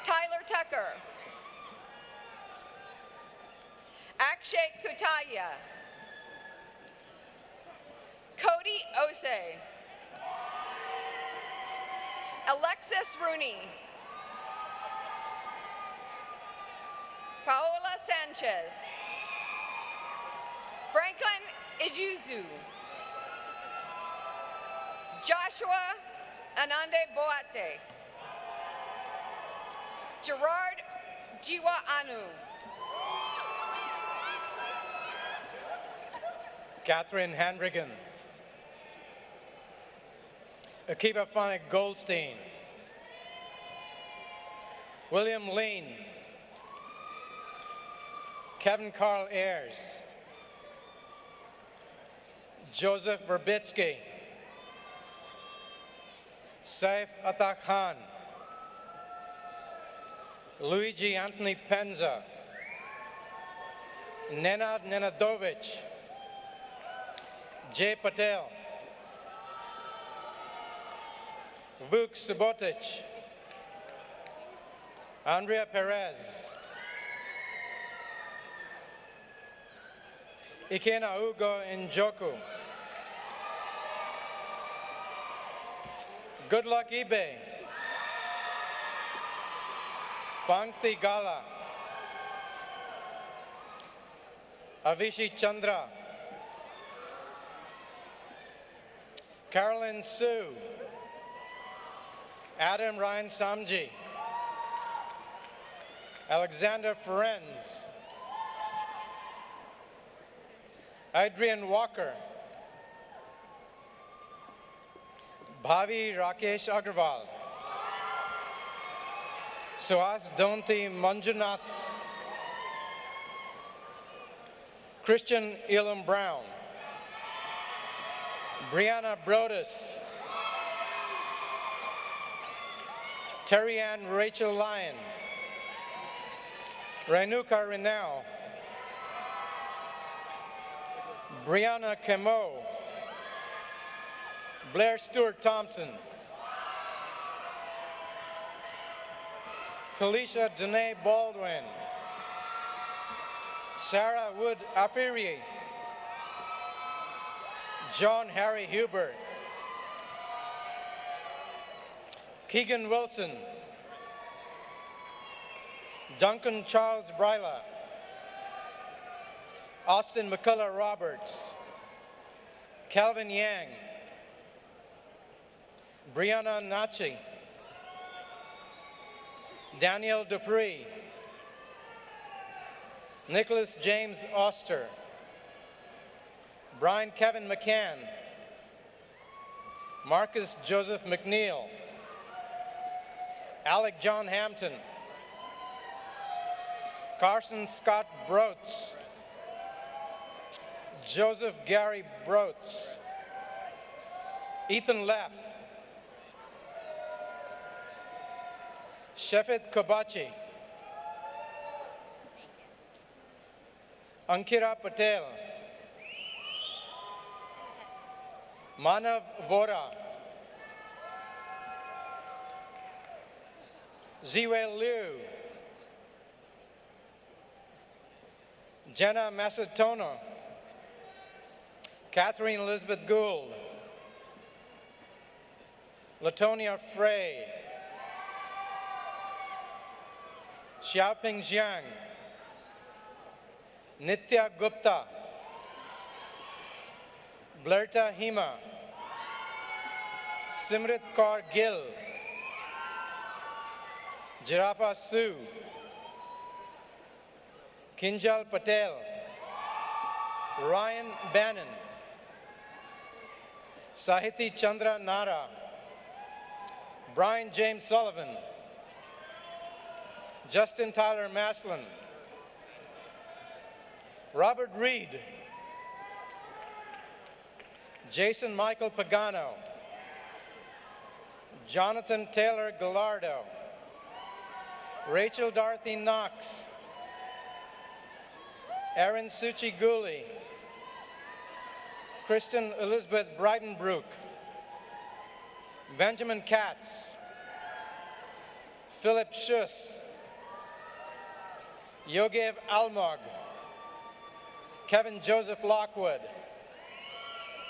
Tyler Tucker, Akshay Kutaya, Cody Ose, Alexis Rooney, Paola Sanchez, Franklin Ijuzu, Joshua Anande Boate, Gerard Jiwa Anu, Catherine Handrigan, Akiva Phonic Goldstein, William Lean, Kevin Carl Ayers, Joseph Verbitsky, Saif Atta Khan, Luigi Anthony Penza, Nenad Nenadovich, Jay Patel, Vuk Subotic, Andrea Perez, Ikena Ugo Njoku, Good Luck eBay, Pankti Gala, Avishi Chandra, Carolyn Sue, Adam Ryan Samji, Alexander Ferenz, Adrian Walker, Bhavi Rakesh Agarwal, Suhas Donti Manjunath, Christian Elam Brown, Brianna Brodus, Terry Ann Rachel Lyon, Renuka Renau, Brianna Camo, Blair Stewart Thompson, Kalisha Danae Baldwin, Sarah Wood Afiri, John Harry Hubert, Keegan Wilson, Duncan Charles Bryla, Austin McCullough Roberts, Calvin Yang, Brianna Nachi, Daniel Dupree, Nicholas James Oster, Brian Kevin McCann, Marcus Joseph McNeil, Alec John Hampton, Carson Scott Broats, Joseph Gary Broats, Ethan Leff, Shefit Kobachi, Ankira Patel, Manav Vora, Ziwe Liu, Jenna Macetono, Catherine Elizabeth Gould, Latonia Frey, Xiaoping Jiang, Nitya Gupta, Blerta Hima, Simrit Kaur Gill, Jirafa Su, Kinjal Patel, Ryan Bannon, Sahiti Chandra Nara, Brian James Sullivan, Justin Tyler Maslin, Robert Reed, Jason Michael Pagano, Jonathan Taylor Gallardo, Rachel Dorothy Knox, Erin Suchi Gooley, Kristen Elizabeth Breitenbrook, Benjamin Katz, Philip Schuss, Yogev Almog, Kevin Joseph Lockwood,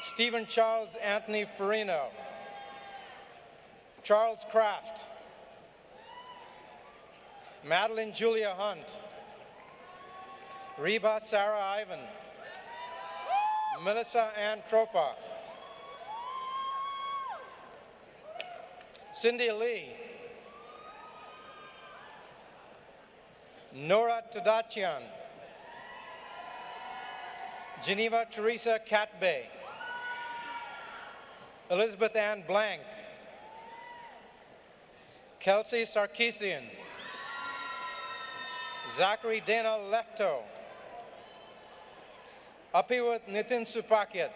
Stephen Charles Anthony Farino, Charles Kraft, Madeline Julia Hunt, Reba Sarah Ivan, Melissa Ann Trofa, Cindy Lee, Nora Tadachian, Geneva Teresa Catbay, Elizabeth Ann Blank, Kelsey Sarkeesian, Zachary Dana Lefto, Apiwat Nitin Supakyat,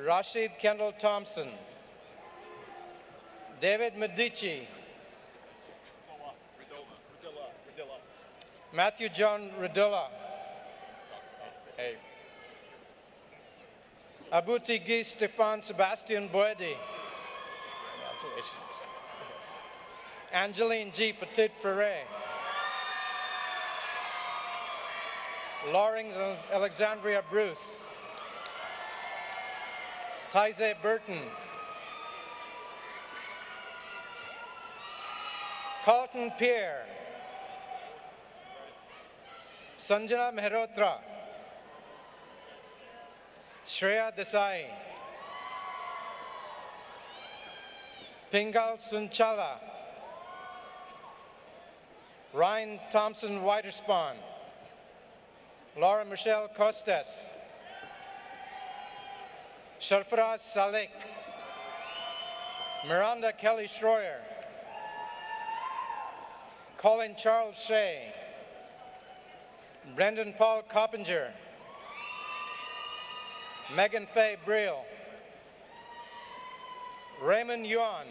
Rashid Kendall Thompson, David Medici, Matthew John Radola, hey. Abuti Guy Stefan Sebastian Boedi, congratulations. Angeline G. Petit Ferret, Lauren Alexandria Bruce, Tyze Burton, Carlton Pierre, Sanjana Mehrotra, Shreya Desai, Pingal Sunchala, Ryan Thompson Witherspoon, Laura Michelle Costes, Sharfaraz Salek, Miranda Kelly Schroyer, Colin Charles Shea, Brendan Paul Coppinger, Megan Faye Brill, Raymond Yuan,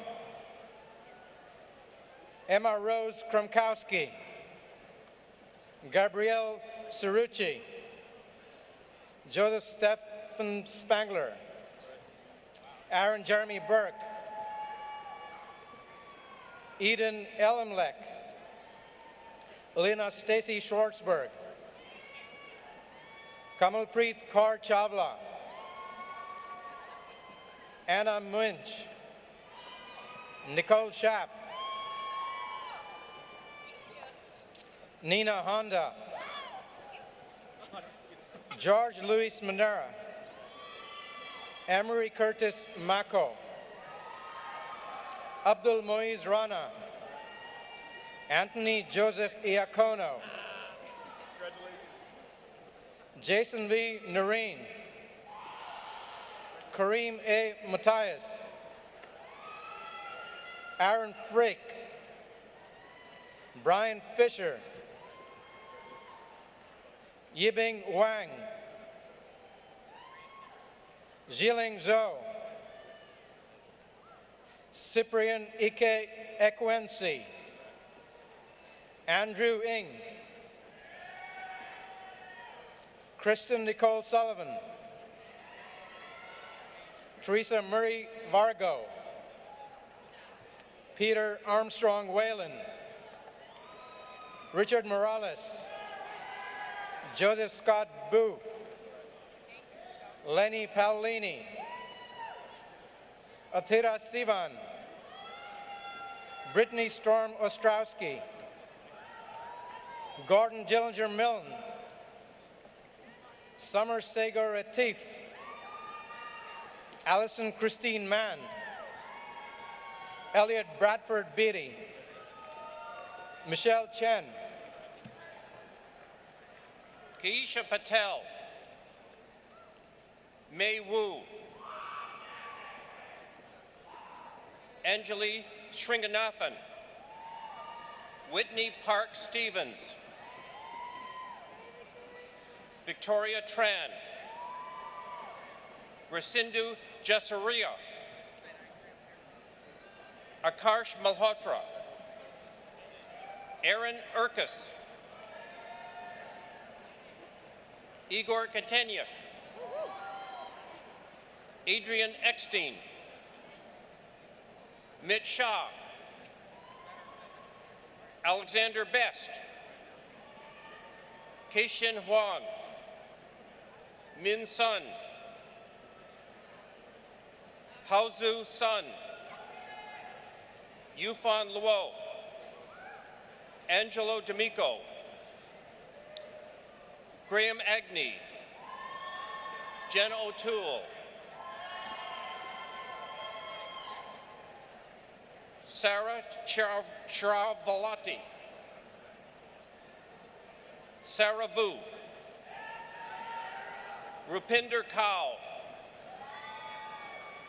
Emma Rose Kromkowski, Gabrielle Cerrucci, Joseph Stephen Spangler, Aaron Jeremy Burke, Eden Elimlek, Elena Stacy Schwartzberg, Kamalpreet Kaur Chawla, Anna Munch, Nicole Schapp, Nina Honda, George Luis Manera, Emery Curtis Mako, Abdul Moiz Rana, Anthony Joseph Iacono, Jason V. Noreen, Kareem A. Matthias, Aaron Frick, Brian Fisher, Yibing Wang, Jiling Zhou, Cyprian Ike Ekwensi, Andrew Ng, Kristen Nicole Sullivan, Teresa Murray Vargo, Peter Armstrong Whalen, Richard Morales, Joseph Scott Boo, Lenny Paolini, Atira Sivan, Brittany Storm Ostrowski, Gordon Gillinger Milne, Summer Sagar Atif, Allison Christine Mann, Elliot Bradford Beatty, Michelle Chen, Keisha Patel, Mei Wu, Anjali Sringanathan, Whitney Park Stevens, Victoria Tran, Rasindu Jasaria, Akarsh Malhotra, Aaron Urkus, Igor Katenyak, Adrian Eckstein, Mitch Shah, Alexander Best, Keishin Huang, Min Sun, Haozu Sun, Yufan Luo, Angelo D'Amico, Graham Agnew, Jenna O'Toole, Sarah Charavalati, Sarah Vu, Rupinder Kao,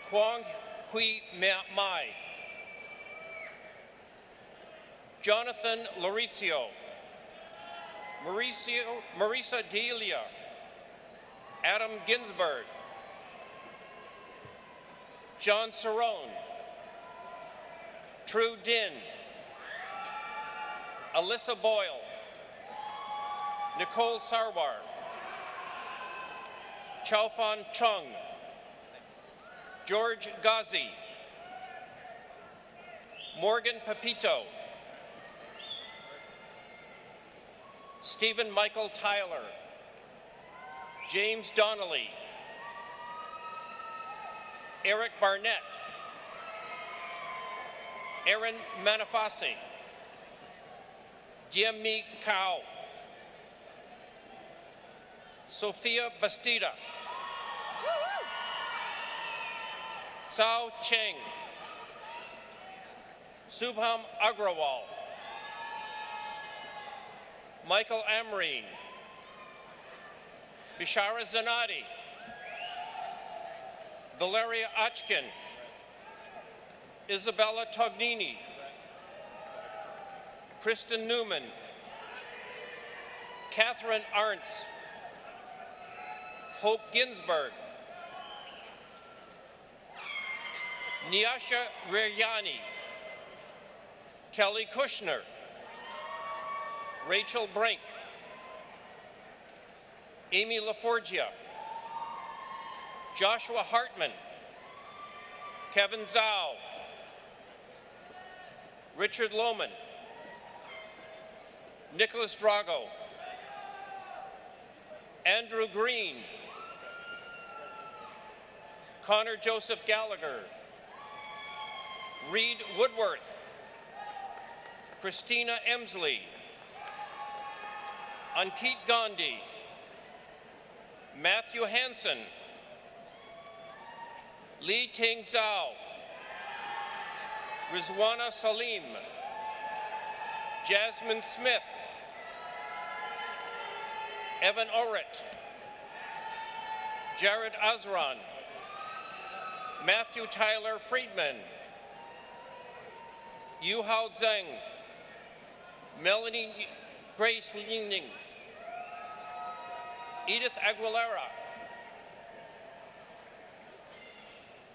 Kwang Hui Mai, Jonathan Laurizio, Marisa Delia, Adam Ginsberg, John Cerrone, True Din, Alyssa Boyle, Nicole Sarwar, Chaofan Chung, George Ghazi, Morgan Pepito, Stephen Michael Tyler, James Donnelly, Eric Barnett, Aaron Manafasi, Jianmi Cao, Sophia Bastida, Cao Cheng, Subham Agrawal, Michael Amreen, Bishara Zanati, Valeria Ochkin, Isabella Tognini, Kristen Newman, Catherine Arntz, Hope Ginsberg, Nyasha Riryani, Kelly Kushner, Rachel Brink, Amy LaForgia, Joshua Hartman, Kevin Zhao, Richard Lohman, Nicholas Drago, Andrew Green, Connor Joseph Gallagher, Reed Woodworth, Christina Emsley, Ankit Gandhi, Matthew Hansen, Li Ting Zhao, Rizwana Salim, Jasmine Smith, Evan Orrit, Jared Azran, Matthew Tyler Friedman, Yu Hao Zheng, Melanie Grace Yingning, Edith Aguilera,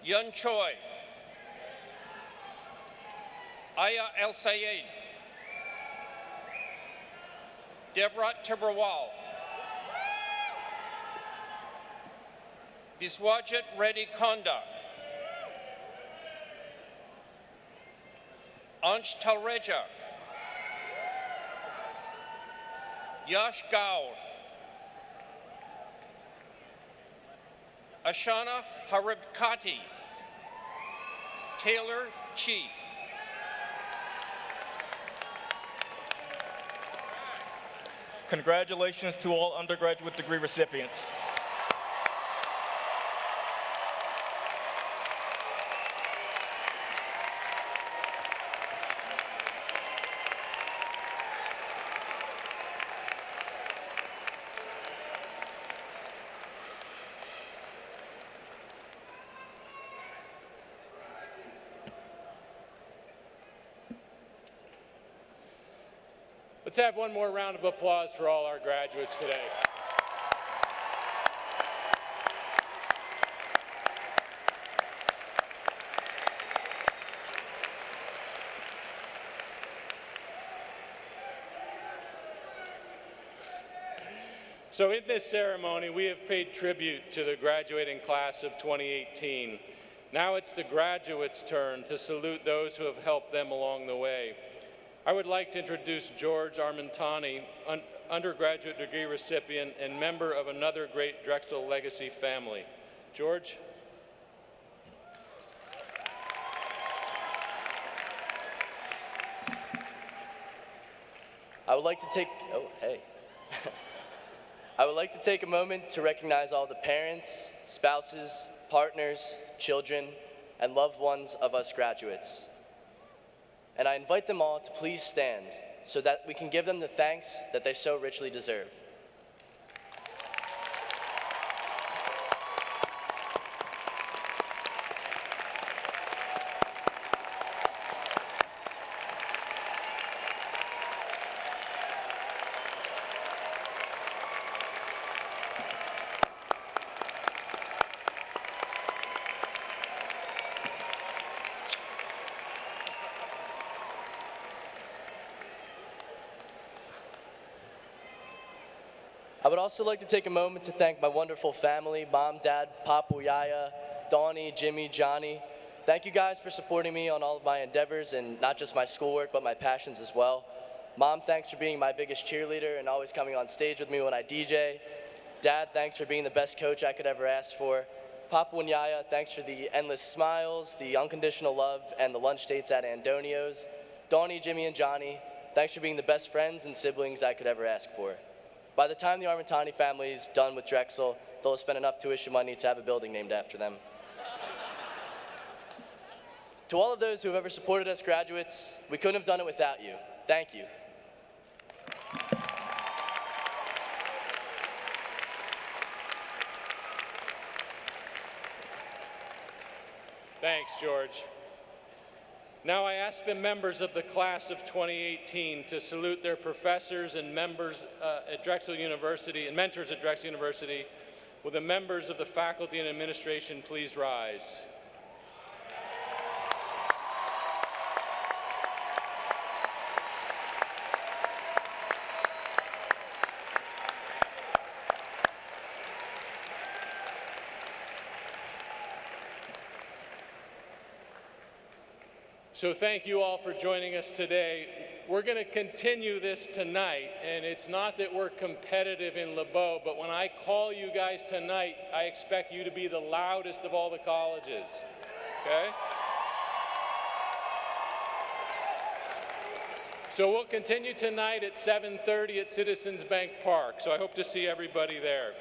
Yun Choi, Aya El Sayed, Deborah Tiberwal, Biswajit Reddy Konda, Ansh Talreja, Yash Gaur, Ashana Haribkati, Taylor Chi. Congratulations to all undergraduate degree recipients. Let's have one more round of applause for all our graduates today. So in this ceremony, we have paid tribute to the graduating class of 2018. Now it's the graduates' turn to salute those who have helped them along the way. I would like to introduce George Armand Thani, undergraduate degree recipient and member of another great Drexel legacy family. George? I would like to take a moment to recognize all the parents, spouses, partners, children, and loved ones of us graduates. And I invite them all to please stand so that we can give them the thanks that they so richly deserve. I would also like to take a moment to thank my wonderful family, Mom, Dad, Papu, Yaya, Donnie, Jimmy, Johnny. Thank you guys for supporting me on all of my endeavors and not just my schoolwork, but my passions as well. Mom, thanks for being my biggest cheerleader and always coming on stage with me when I DJ. Dad, thanks for being the best coach I could ever ask for. Papu and Yaya, thanks for the endless smiles, the unconditional love, and the lunch dates at Antonio's. Donnie, Jimmy, and Johnny, thanks for being the best friends and siblings I could ever ask for. By the time the Armand family is done with Drexel, they'll have spent enough tuition money to have a building named after them. To all of those who have ever supported us graduates, we couldn't have done it without you. Thank you. Thanks, George. Now I ask the members of the class of 2018 to salute their professors and members at Drexel University and mentors at Drexel University. Will the members of the faculty and administration please rise? So thank you all for joining us today. We're going to continue this tonight, and it's not that we're competitive in Lebow, but when I call you guys tonight, I expect you to be the loudest of all the colleges, okay? So we'll continue tonight at 7:30 at Citizens Bank Park, so I hope to see everybody there.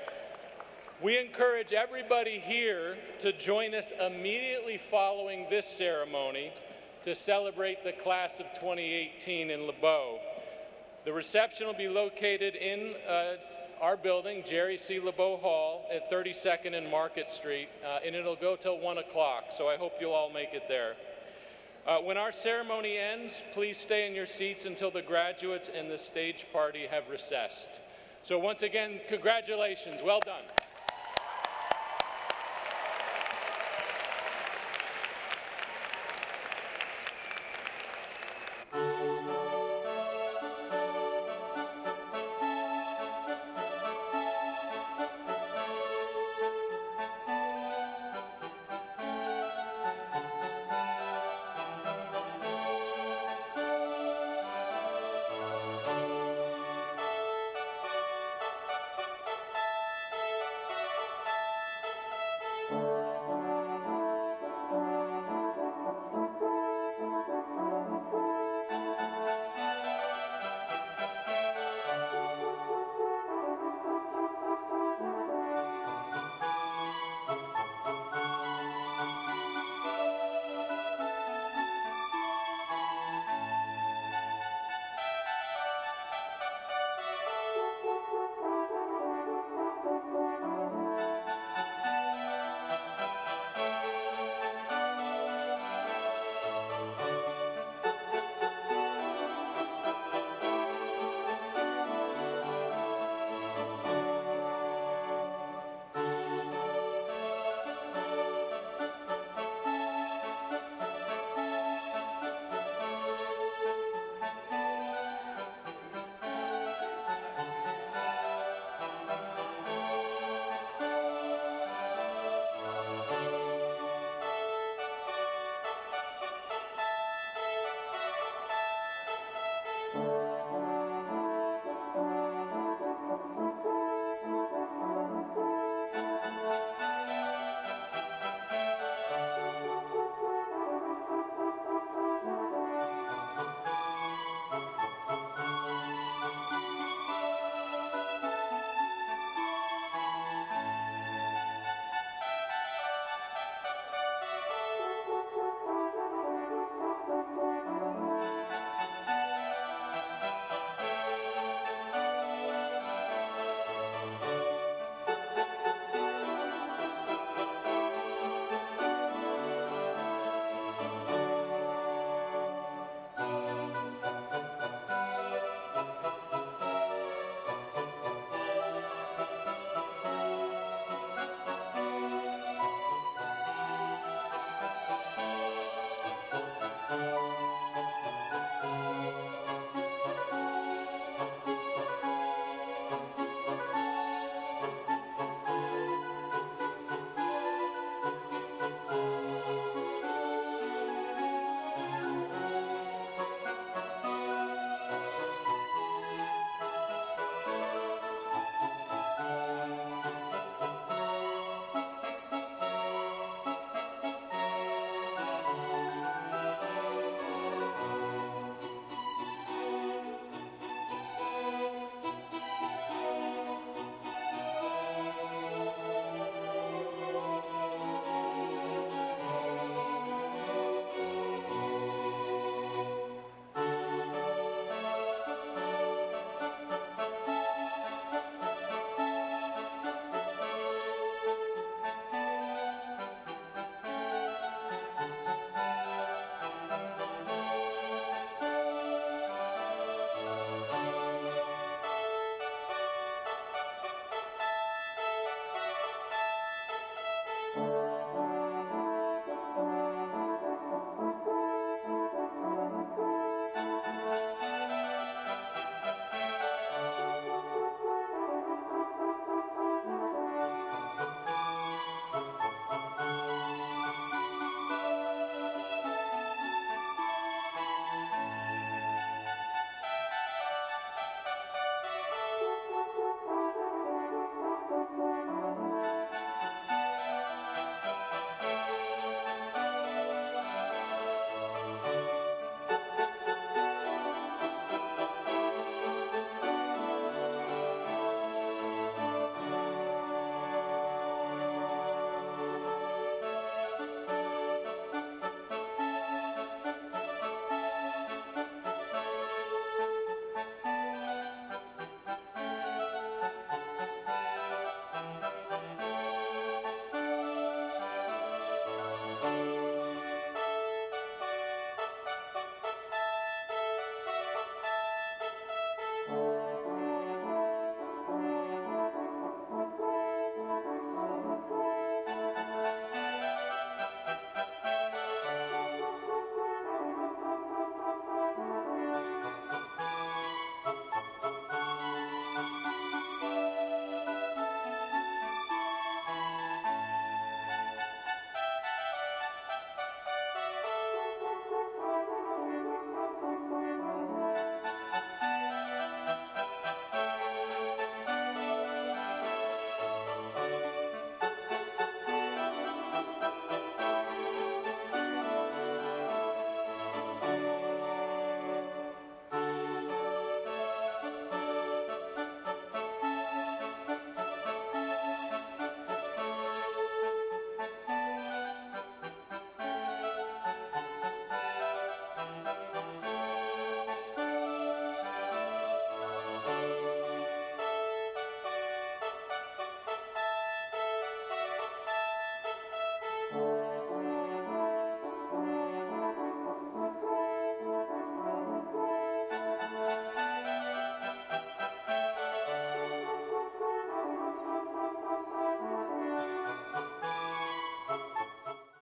We encourage everybody here to join us immediately following this ceremony to celebrate the class of 2018 in Lebow. The reception will be located in our building, Jerry C. Lebow Hall at 32nd and Market Street, and it'll go till 1 o'clock, so I hope you'll all make it there. When our ceremony ends, please stay in your seats until the graduates and the stage party have recessed. So once again, congratulations, well done.